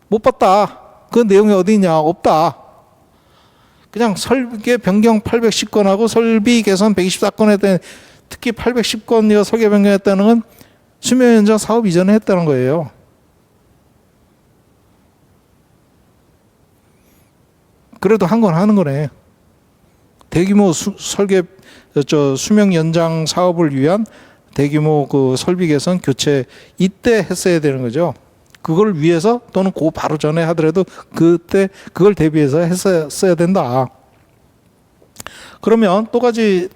못 봤다. 그 내용이 어디 있냐? 없다. 그냥 설계 변경 810건하고 설비 개선 124건 했더니 특히 810건이가 설계 변경했다는 건 수명 연장 사업 이전에 했다는 거예요. 그래도 한 건 하는 거네. 대규모 수명 연장 사업을 위한 대규모 그 설비 개선 교체 이때 했어야 되는 거죠. 그걸 위해서 또는 그 바로 전에 하더라도 그때 그걸 대비해서 했어야 된다. 그러면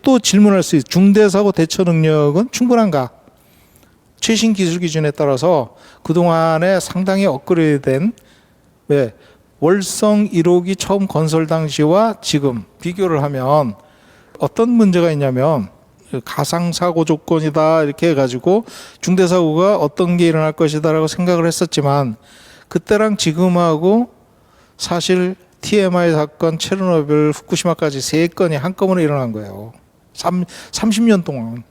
또 질문할 수 있어요. 중대사고 대처 능력은 충분한가? 최신 기술 기준에 따라서 그동안에 상당히 업그레이드된 월성 1호기 처음 건설 당시와 지금 비교를 하면 어떤 문제가 있냐면 가상사고 조건이다 이렇게 해가지고 중대사고가 어떤 게 일어날 것이다 라고 생각을 했었지만 그때랑 지금하고 사실 TMI 사건, 체르노빌, 후쿠시마까지 3건이 한꺼번에 일어난 거예요. 30년 동안.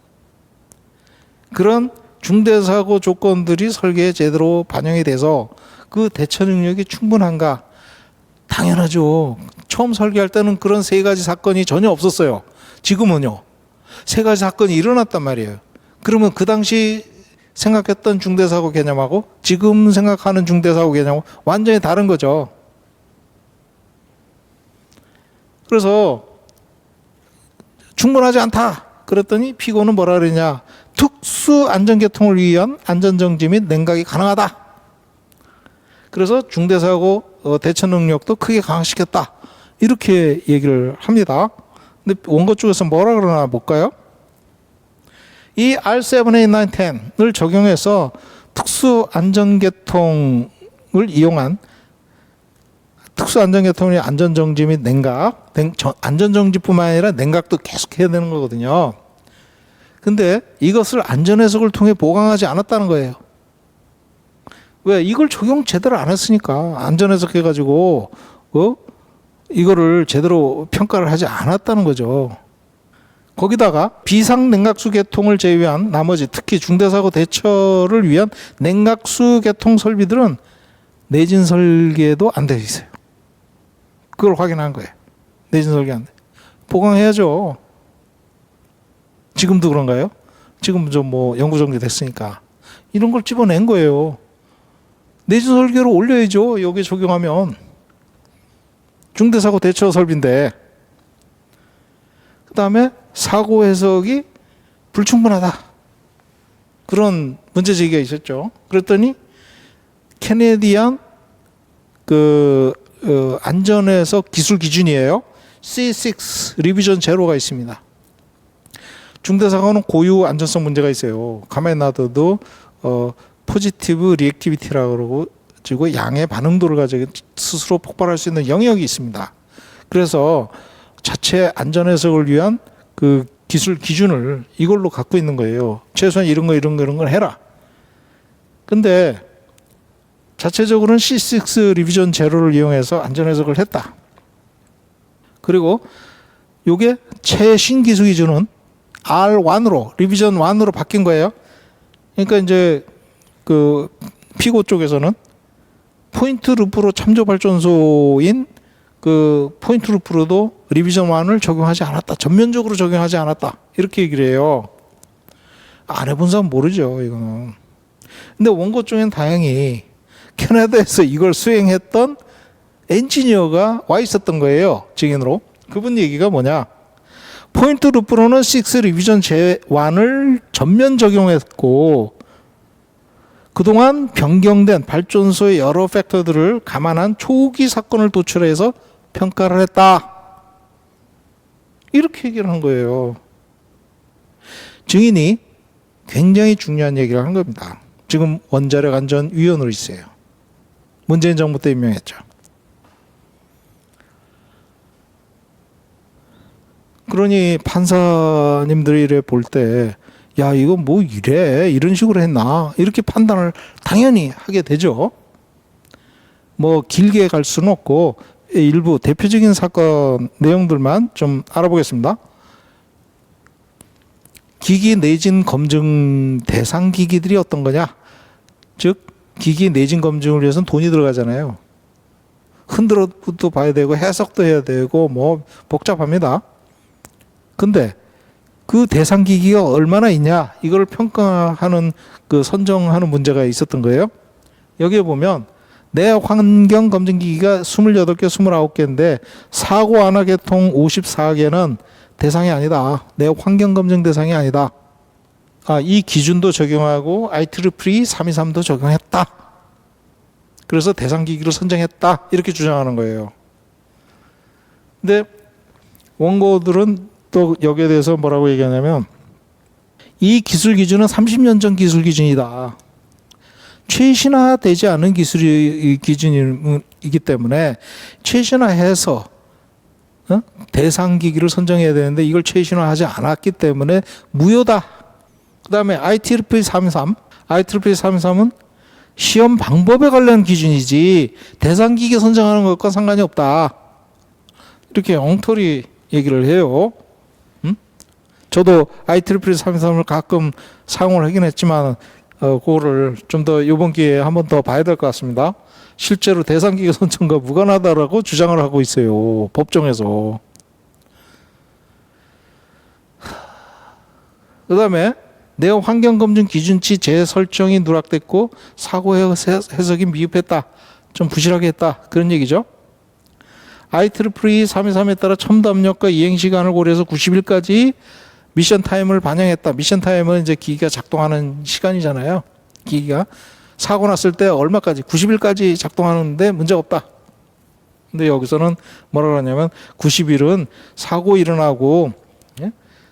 그런 중대사고 조건들이 설계에 제대로 반영이 돼서 그 대처 능력이 충분한가? 당연하죠. 처음 설계할 때는 그런 3가지 사건이 전혀 없었어요. 지금은요. 3가지 사건이 일어났단 말이에요. 그러면 그 당시 생각했던 중대사고 개념하고 지금 생각하는 중대사고 개념하고 완전히 다른 거죠. 그래서 충분하지 않다. 그랬더니 피고는 뭐라 그러냐. 특수 안전계통을 위한 안전정지 및 냉각이 가능하다. 그래서 중대사고 대처 능력도 크게 강화시켰다. 이렇게 얘기를 합니다. 근데 원고 쪽에서 뭐라 그러나 볼까요? 이 R78910을 적용해서 특수 안전계통을 이용한 특수 안전계통의 안전정지 및 냉각, 안전정지뿐만 아니라 냉각도 계속 해야 되는 거거든요. 근데 이것을 안전해석을 통해 보강하지 않았다는 거예요. 왜? 이걸 적용 제대로 안 했으니까. 안전해석 해가지고 이거를 제대로 평가를 하지 않았다는 거죠. 거기다가 비상냉각수 계통을 제외한 나머지 특히 중대사고 대처를 위한 냉각수 계통 설비들은 내진 설계도 안 돼 있어요. 그걸 확인한 거예요. 내진 설계 안 돼. 보강해야죠. 지금도 그런가요? 지금 좀 연구 정지 됐으니까. 이런 걸 집어낸 거예요. 내진 설계로 올려야죠. 여기 적용하면. 중대사고 대처 설비인데. 그 다음에 사고 해석이 불충분하다. 그런 문제 제기가 있었죠. 그랬더니 캐네디안 안전해석 기술 기준이에요. C6 리비전 제로가 있습니다. 중대사고는 고유 안전성 문제가 있어요. 가만히 놔둬도 포지티브 리액티비티라고 그러고 그리고 양의 반응도를 가지고 스스로 폭발할 수 있는 영역이 있습니다. 그래서 자체 안전 해석을 위한 그 기술 기준을 이걸로 갖고 있는 거예요. 최소한 이런 걸 해라. 근데 자체적으로는 C6 리비전 제로를 이용해서 안전 해석을 했다. 그리고 요게 최신 기술 기준은 R1으로 리비전 1으로 바뀐 거예요. 그러니까 이제 그 피고 쪽에서는 포인트 루프로 참조 발전소인 그 포인트 루프로도 리비전 1을 적용하지 않았다. 전면적으로 적용하지 않았다. 이렇게 얘기를 해요. 안 해본 사람 모르죠, 이거는. 근데 원고 중엔 다행히 캐나다에서 이걸 수행했던 엔지니어가 와 있었던 거예요, 증인으로. 그분 얘기가 뭐냐? 포인트 루프로는 6 리비전 제1을 전면 적용했고, 그동안 변경된 발전소의 여러 팩터들을 감안한 초기 사건을 도출해서 평가를 했다. 이렇게 얘기를 한 거예요. 증인이 굉장히 중요한 얘기를 한 겁니다. 지금 원자력 안전위원으로 있어요. 문재인 정부 때 임명했죠. 그러니 판사님들이 이래 볼 때, 야, 이거 뭐 이래? 이런 식으로 했나? 이렇게 판단을 당연히 하게 되죠. 뭐 길게 갈 수는 없고 일부 대표적인 사건 내용들만 좀 알아보겠습니다. 기기 내진 검증 대상 기기들이 어떤 거냐? 즉 기기 내진 검증을 위해서는 돈이 들어가잖아요. 흔들어도 봐야 되고 해석도 해야 되고 뭐 복잡합니다. 근데 그 대상 기기가 얼마나 있냐, 이걸 평가하는 그 선정하는 문제가 있었던 거예요. 여기에 보면 내 환경 검증 기기가 28개, 29개인데 사고 완화 계통 54개는 대상이 아니다. 내 환경 검증 대상이 아니다. 이 기준도 적용하고 IEEE 323도 적용했다. 그래서 대상 기기를 선정했다. 이렇게 주장하는 거예요. 근데 원고들은 또 여기에 대해서 뭐라고 얘기하냐면, 이 기술 기준은 30년 전 기술 기준이다. 최신화되지 않은 기술이 기준이기 때문에 최신화해서 대상 기기를 선정해야 되는데 이걸 최신화하지 않았기 때문에 무효다. 그 다음에 IEEE 323, IEEE 323은 시험 방법에 관련 기준이지 대상 기기 선정하는 것과 상관이 없다. 이렇게 엉터리 얘기를 해요. 저도 IEEE 323을 가끔 사용을 하긴 했지만 그거를 좀 더 이번 기회에 한 번 더 봐야 될 것 같습니다. 실제로 대상기계 선정과 무관하다라고 주장을 하고 있어요, 법정에서. 그 다음에 내 환경검증 기준치 재설정이 누락됐고 사고 해석이 미흡했다, 좀 부실하게 했다, 그런 얘기죠. IEEE 323에 따라 첨도 압력과 이행 시간을 고려해서 90일까지 미션 타임을 반영했다. 미션 타임은 이제 기기가 작동하는 시간이잖아요. 기기가 사고 났을 때 얼마까지? 90일까지 작동하는데 문제가 없다. 근데 여기서는 뭐라 그러냐면 90일은 사고 일어나고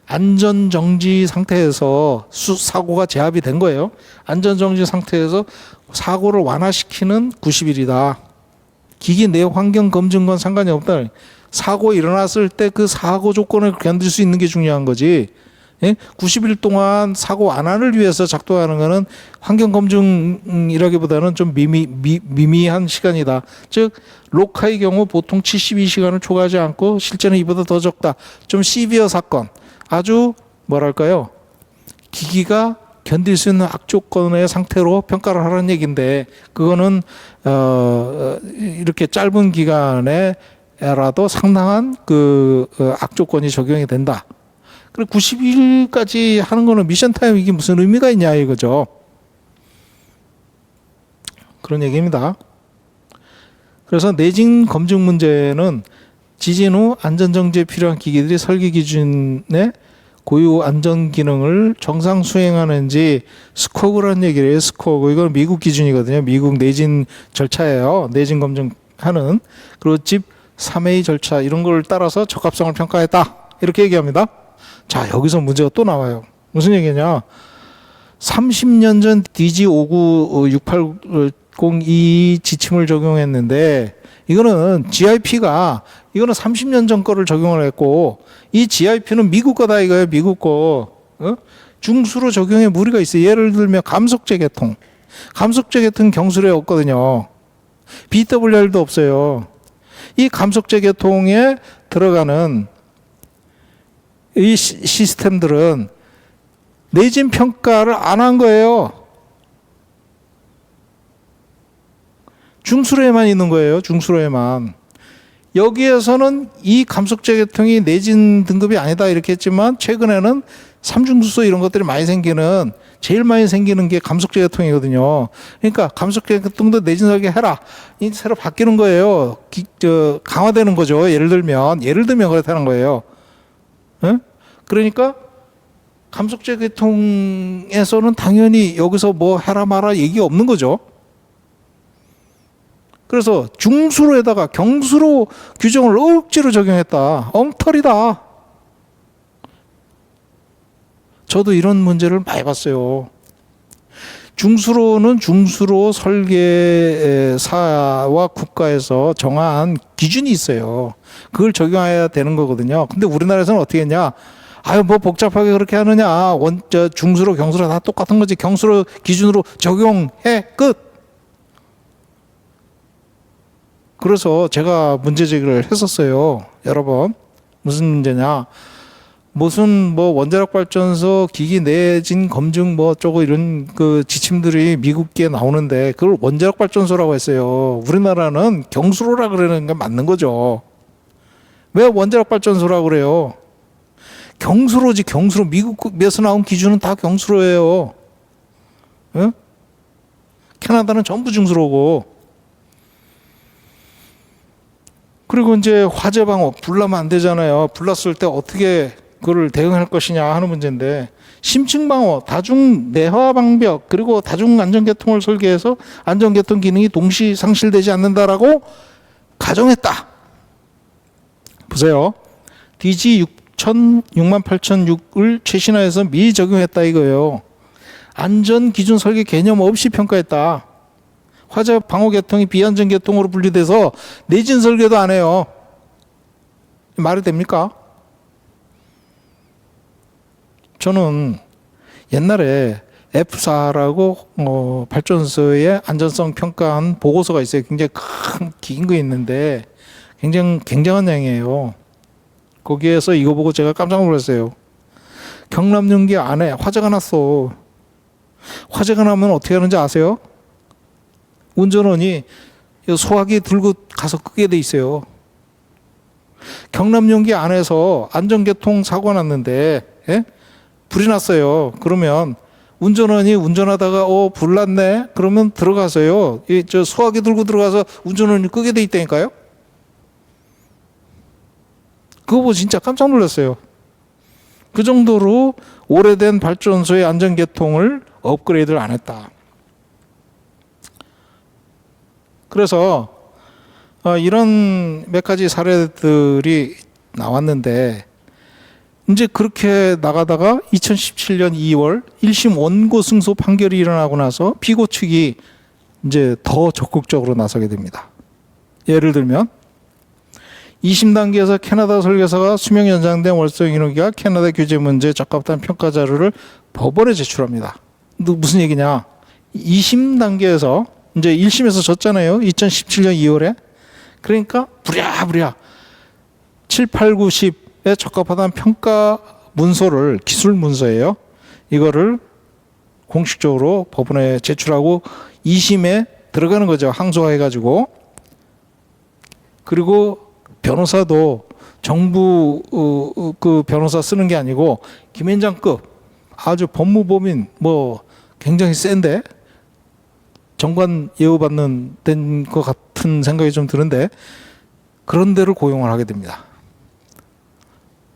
안전정지 상태에서 사고가 제압이 된 거예요. 안전정지 상태에서 사고를 완화시키는 90일이다. 기기 내 환경 검증과 상관이 없다. 사고 일어났을 때 그 사고 조건을 견딜 수 있는 게 중요한 거지. 90일 동안 사고 완화를 위해서 작동하는 것은 환경검증이라기보다는 좀 미미한 시간이다. 즉 로카의 경우 보통 72시간을 초과하지 않고 실제는 이보다 더 적다. 좀 시비어 사건, 아주 뭐랄까요, 기기가 견딜 수 있는 악조건의 상태로 평가를 하라는 얘기인데, 그거는 이렇게 짧은 기간에라도 상당한 그 악조건이 적용이 된다. 그리고 90일까지 하는 거는 미션 타임, 이게 무슨 의미가 있냐 이거죠. 그런 얘기입니다. 그래서 내진 검증 문제는 지진 후 안전정지에 필요한 기기들이 설계 기준의 고유 안전 기능을 정상 수행하는지 스코그라는 얘기를 해요. 스코그. 이건 미국 기준이거든요. 미국 내진 절차예요. 내진 검증하는. 그리고 집 3A 절차 이런 걸 따라서 적합성을 평가했다. 이렇게 얘기합니다. 자, 여기서 문제가 또 나와요. 무슨 얘기냐? 30년 전 DG59680이 지침을 적용했는데, 이거는 GIP가 이거는 30년 전 거를 적용을 했고, 이 GIP는 미국 거다 이거예요. 미국 거. 중수로 적용에 무리가 있어요. 예를 들면 감속제 계통. 감속제 계통 경술에 없거든요. BWR도 없어요. 이 감속제 계통에 들어가는 이 시스템들은 내진 평가를 안 한 거예요. 중수로에만 있는 거예요. 중수로에만. 여기에서는 이 감속제 계통이 내진 등급이 아니다 이렇게 했지만 최근에는 삼중수소 이런 것들이 많이 생기는 제일 많이 생기는 게 감속제 계통이거든요. 그러니까 감속제 계통도 내진 설계 해라. 이 새로 바뀌는 거예요. 강화되는 거죠. 예를 들면 그렇다는 거예요. 응? 그러니까 감속제 계통에서는 당연히 여기서 뭐 해라 마라 얘기 없는 거죠. 그래서 중수로에다가 경수로 규정을 억지로 적용했다. 엉터리다. 저도 이런 문제를 많이 봤어요. 중수로는 중수로 설계사와 국가에서 정한 기준이 있어요. 그걸 적용해야 되는 거거든요. 근데 우리나라에서는 어떻게 했냐? 아유, 뭐 복잡하게 그렇게 하느냐. 중수로, 경수로 다 똑같은 거지. 경수로 기준으로 적용해. 끝. 그래서 제가 문제 제기를 했었어요. 여러 번. 무슨 문제냐. 무슨 뭐 원자력 발전소 기기 내진 검증 뭐 어쩌고 이런 그 지침들이 미국계 나오는데 그걸 원자력 발전소라고 했어요. 우리나라는 경수로라 그러는 게 맞는 거죠. 왜 원자력 발전소라고 그래요? 경수로지 경수로. 미국에서 나온 기준은 다 경수로예요. 응? 캐나다는 전부 중수로고. 그리고 이제 화재 방어 불나면 안 되잖아요. 불났을 때 어떻게 그걸 대응할 것이냐 하는 문제인데 심층 방어, 다중 내화 방벽 그리고 다중 안전계통을 설계해서 안전계통 기능이 동시 상실되지 않는다라고 가정했다. 보세요. DG 68006을 최신화해서 미적용했다 이거예요. 안전기준 설계 개념 없이 평가했다. 화재 방어 계통이 비안전 계통으로 분류돼서 내진 설계도 안 해요. 말이 됩니까? 저는 옛날에 F4라고 발전소의 안전성 평가한 보고서가 있어요. 굉장히 긴 거 있는데 굉장한 양이에요. 거기에서 이거 보고 제가 깜짝 놀랐어요. 경남 용기 안에 화재가 났어. 화재가 나면 어떻게 하는지 아세요? 운전원이 소화기 들고 가서 끄게 돼 있어요. 경남 용기 안에서 안전계통 사고가 났는데 불이 났어요. 그러면 운전원이 운전하다가 불 났네. 그러면 들어가서요. 저 소화기 들고 들어가서 운전원이 끄게 돼 있다니까요. 그거 보고 진짜 깜짝 놀랐어요. 그 정도로 오래된 발전소의 안전계통을 업그레이드를 안 했다. 그래서 이런 몇 가지 사례들이 나왔는데 이제 그렇게 나가다가 2017년 2월 1심 원고 승소 판결이 일어나고 나서 피고 측이 이제 더 적극적으로 나서게 됩니다. 예를 들면 2심 단계에서 캐나다 설계사가 수명 연장된 월성 인후기가 캐나다 규제 문제 적합한 평가 자료를 법원에 제출합니다. 무슨 얘기냐? 2심 단계에서 이제 1심에서 졌잖아요. 2017년 2월에. 그러니까 부랴부랴 7, 8, 9, 10에 적합하다는 평가 문서를 기술 문서예요. 이거를 공식적으로 법원에 제출하고 2심에 들어가는 거죠. 항소해가지고. 그리고 변호사도 정부 그 변호사 쓰는 게 아니고 김앤장급 아주 법무법인 뭐 굉장히 센데 정관 예우받는 된 것 같은 생각이 좀 드는데 그런 데를 고용을 하게 됩니다.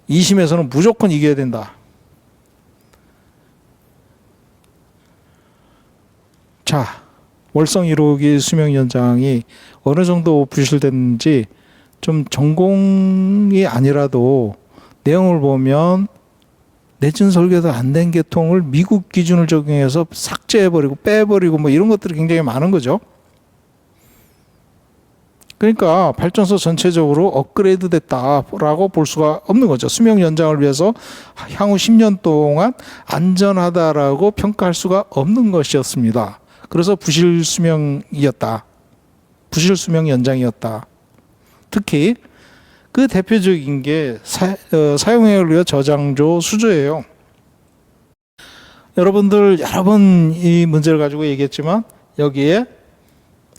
2심에서는 무조건 이겨야 된다. 자, 월성 1호기 수명 연장이 어느 정도 부실됐는지 좀 전공이 아니라도 내용을 보면 내진 설계도 안 된 계통을 미국 기준을 적용해서 삭제해버리고 빼버리고 뭐 이런 것들이 굉장히 많은 거죠. 그러니까 발전소 전체적으로 업그레이드 됐다라고 볼 수가 없는 거죠. 수명 연장을 위해서 향후 10년 동안 안전하다라고 평가할 수가 없는 것이었습니다. 그래서 부실 수명이었다. 부실 수명 연장이었다. 특히 그 대표적인 게 사용행위를 위한 저장조 수조예요. 여러분들 여러 번 이 문제를 가지고 얘기했지만 여기에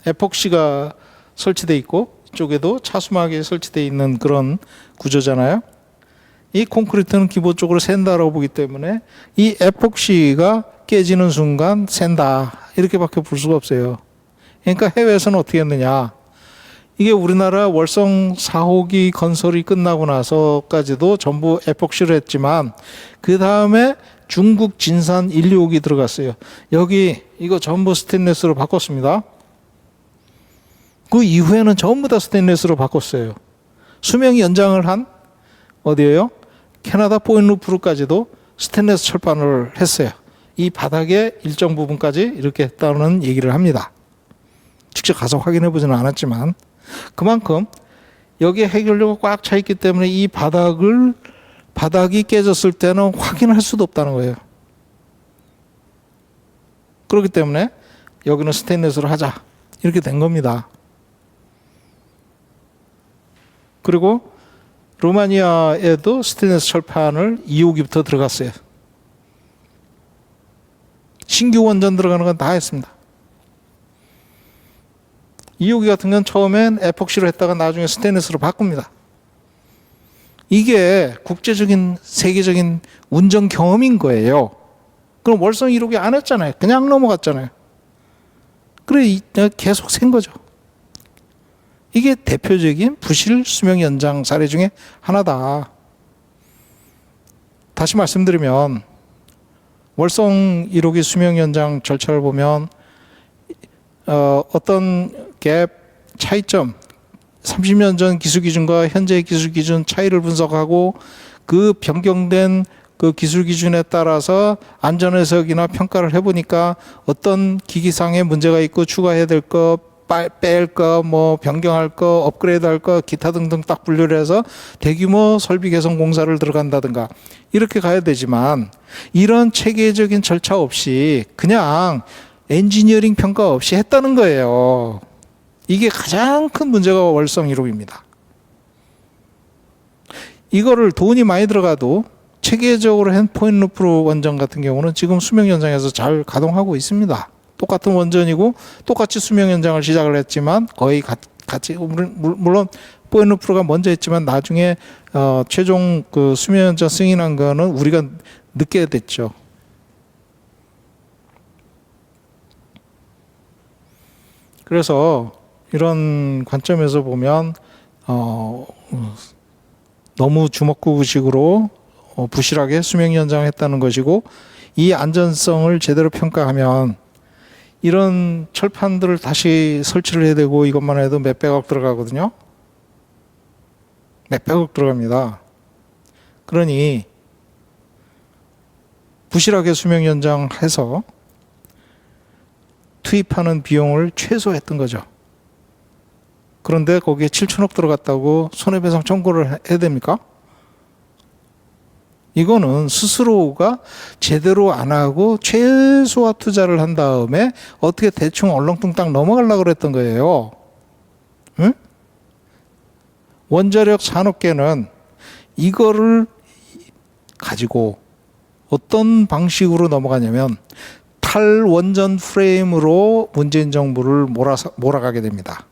에폭시가 설치돼 있고 이쪽에도 차수막이 설치돼 있는 그런 구조잖아요. 이 콘크리트는 기본적으로 샌다라고 보기 때문에 이 에폭시가 깨지는 순간 샌다 이렇게밖에 볼 수가 없어요. 그러니까 해외에서는 어떻게 했느냐, 이게 우리나라 월성 4호기 건설이 끝나고 나서까지도 전부 에폭시를 했지만 그 다음에 중국 진산 1, 2호기 들어갔어요. 여기 이거 전부 스테인리스로 바꿨습니다. 그 이후에는 전부 다 스테인리스로 바꿨어요. 수명 연장을 한 어디예요? 캐나다 포인트루프로까지도 스테인리스 철판을 했어요. 이 바닥의 일정 부분까지 이렇게 했다는 얘기를 합니다. 직접 가서 확인해 보지는 않았지만 그만큼 여기에 해결료가 꽉 차 있기 때문에 이 바닥이 깨졌을 때는 확인할 수도 없다는 거예요. 그렇기 때문에 여기는 스테인리스로 하자 이렇게 된 겁니다. 그리고 루마니아에도 스테인리스 철판을 2호기부터 들어갔어요. 신규 원전 들어가는 건 다 했습니다. 2호기 같은 건 처음엔 에폭시로 했다가 나중에 스테인리스로 바꿉니다. 이게 국제적인 세계적인 운전 경험인 거예요. 그럼 월성 1호기 안 했잖아요. 그냥 넘어갔잖아요. 그래 계속 센 거죠. 이게 대표적인 부실 수명 연장 사례 중에 하나다. 다시 말씀드리면 월성 1호기 수명 연장 절차를 보면 어떤 갭 차이점 30년 전 기술 기준과 현재 기술 기준 차이를 분석하고 그 변경된 그 기술 기준에 따라서 안전 해석이나 평가를 해보니까 어떤 기기상의 문제가 있고 추가해야 될 거, 뺄 거, 뭐 변경할 거, 업그레이드 할 거, 기타 등등 딱 분류를 해서 대규모 설비 개선 공사를 들어간다든가 이렇게 가야 되지만 이런 체계적인 절차 없이 그냥 엔지니어링 평가 없이 했다는 거예요. 이게 가장 큰 문제가 월성 1호기입니다. 이거를 돈이 많이 들어가도 체계적으로 한 포인트루프 원전 같은 경우는 지금 수명 연장에서 잘 가동하고 있습니다. 똑같은 원전이고 똑같이 수명 연장을 시작을 했지만 거의 같이 물론 포인트루프가 먼저 했지만 나중에 최종 그 수명 연장 승인한 거는 우리가 늦게 됐죠. 그래서 이런 관점에서 보면 너무 주먹구구식으로 부실하게 수명 연장을 했다는 것이고 이 안전성을 제대로 평가하면 이런 철판들을 다시 설치를 해야 되고 이것만 해도 몇백억 들어가거든요. 몇백억 들어갑니다. 그러니 부실하게 수명 연장해서 투입하는 비용을 최소화했던 거죠. 그런데 거기에 7천억 들어갔다고 손해배상 청구를 해야 됩니까? 이거는 스스로가 제대로 안 하고 최소화 투자를 한 다음에 어떻게 대충 얼렁뚱땅 넘어가려고 그랬던 거예요. 응? 원자력 산업계는 이거를 가지고 어떤 방식으로 넘어가냐면 탈원전 프레임으로 문재인 정부를 몰아가게 됩니다.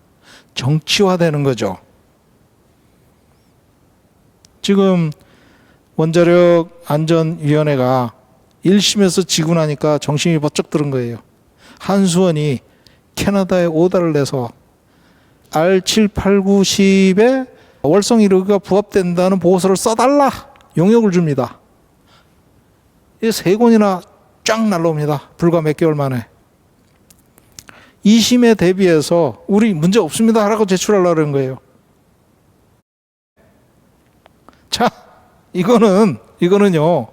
정치화되는 거죠. 지금 원자력 안전위원회가 1심에서 지고 나니까 정신이 번쩍 들은 거예요. 한수원이 캐나다에 오다를 내서 R7, 8, 9, 10에 월성 1호기가 부합된다는 보고서를 써달라 용역을 줍니다. 이 세 권이나 쫙 날라옵니다. 불과 몇 개월 만에. 2심에 대비해서 우리 문제 없습니다 하라고 제출하려고 그런 거예요. 자, 이거는요.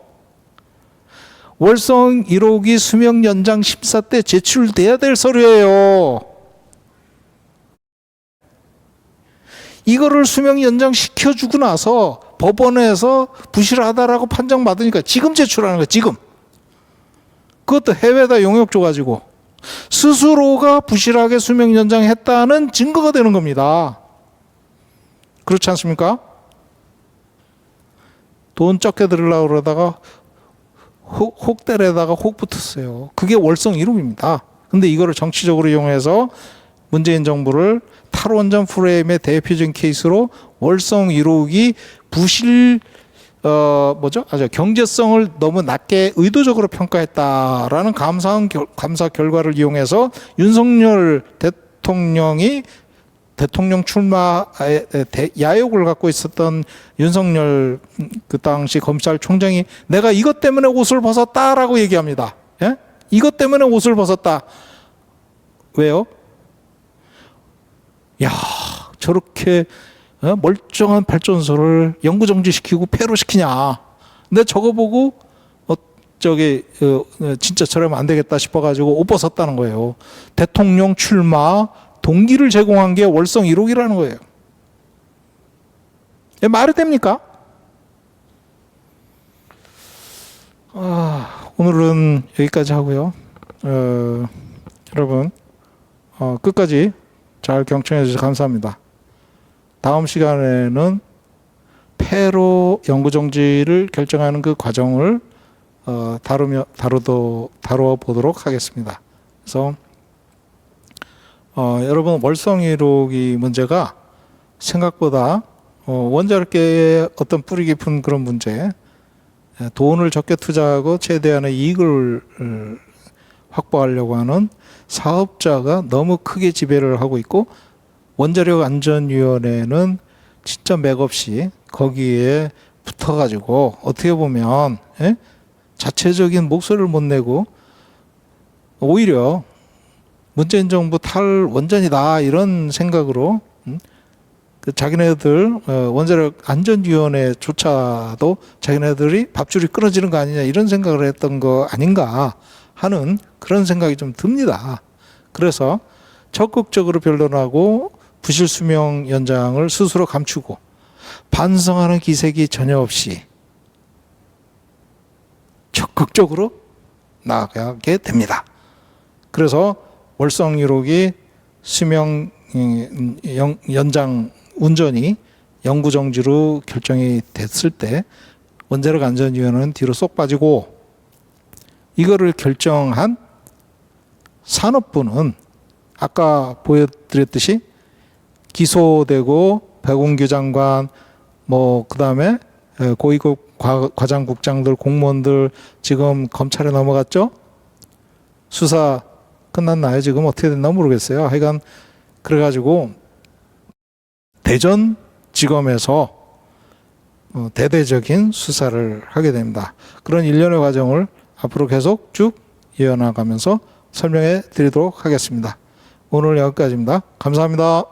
월성 1호기 수명 연장 심사 때 제출돼야 될 서류예요. 이거를 수명 연장 시켜주고 나서 법원에서 부실하다라고 판정받으니까 지금 제출하는 거예요. 지금. 그것도 해외에다 용역 줘가지고 스스로가 부실하게 수명 연장했다는 증거가 되는 겁니다. 그렇지 않습니까? 돈 적게 들으려고 그러다가 혹대에다가 혹 붙었어요. 그게 월성 1호기입니다. 근데 이거를 정치적으로 이용해서 문재인 정부를 탈원전 프레임의 대표적인 케이스로 월성 1호기 부실 경제성을 너무 낮게 의도적으로 평가했다라는 감사 결과를 이용해서 윤석열 대통령이 대통령 출마에 야욕을 갖고 있었던 윤석열 그 당시 검찰총장이 내가 이것 때문에 옷을 벗었다라고 얘기합니다. 예? 이것 때문에 옷을 벗었다. 왜요? 야, 저렇게 멀쩡한 발전소를 영구정지시키고 폐로시키냐. 근데 저거 보고 진짜 저러면 안 되겠다 싶어가지고 옷 벗었다는 거예요. 대통령 출마 동기를 제공한 게 월성 1호기라는 거예요. 말이 됩니까? 오늘은 여기까지 하고요. 여러분 끝까지 잘 경청해 주셔서 감사합니다. 다음 시간에는 폐로 영구정지를 결정하는 그 과정을 다루어 보도록 하겠습니다. 그래서 여러분 월성 1호기 문제가 생각보다 원자력계의 어떤 뿌리 깊은 그런 문제, 돈을 적게 투자하고 최대한의 이익을 확보하려고 하는 사업자가 너무 크게 지배를 하고 있고, 원자력안전위원회는 진짜 맥없이 거기에 붙어가지고 어떻게 보면 자체적인 목소리를 못 내고 오히려 문재인 정부 탈원전이다 이런 생각으로 그 자기네들 원자력안전위원회조차도 자기네들이 밥줄이 끊어지는 거 아니냐 이런 생각을 했던 거 아닌가 하는 그런 생각이 좀 듭니다. 그래서 적극적으로 변론하고 부실수명 연장을 스스로 감추고 반성하는 기색이 전혀 없이 적극적으로 나아가게 됩니다. 그래서 월성 1호기 수명 연장 운전이 영구정지로 결정이 됐을 때 원자력안전위원회는 뒤로 쏙 빠지고, 이거를 결정한 산업부는 아까 보여드렸듯이 기소되고 백운규 장관 그다음에 고위급 과장국장들 공무원들 지금 검찰에 넘어갔죠. 수사 끝났나요? 지금 어떻게 됐나 모르겠어요. 하여간 그래가지고 대전지검에서 대대적인 수사를 하게 됩니다. 그런 일련의 과정을 앞으로 계속 쭉 이어나가면서 설명해 드리도록 하겠습니다. 오늘 여기까지입니다. 감사합니다.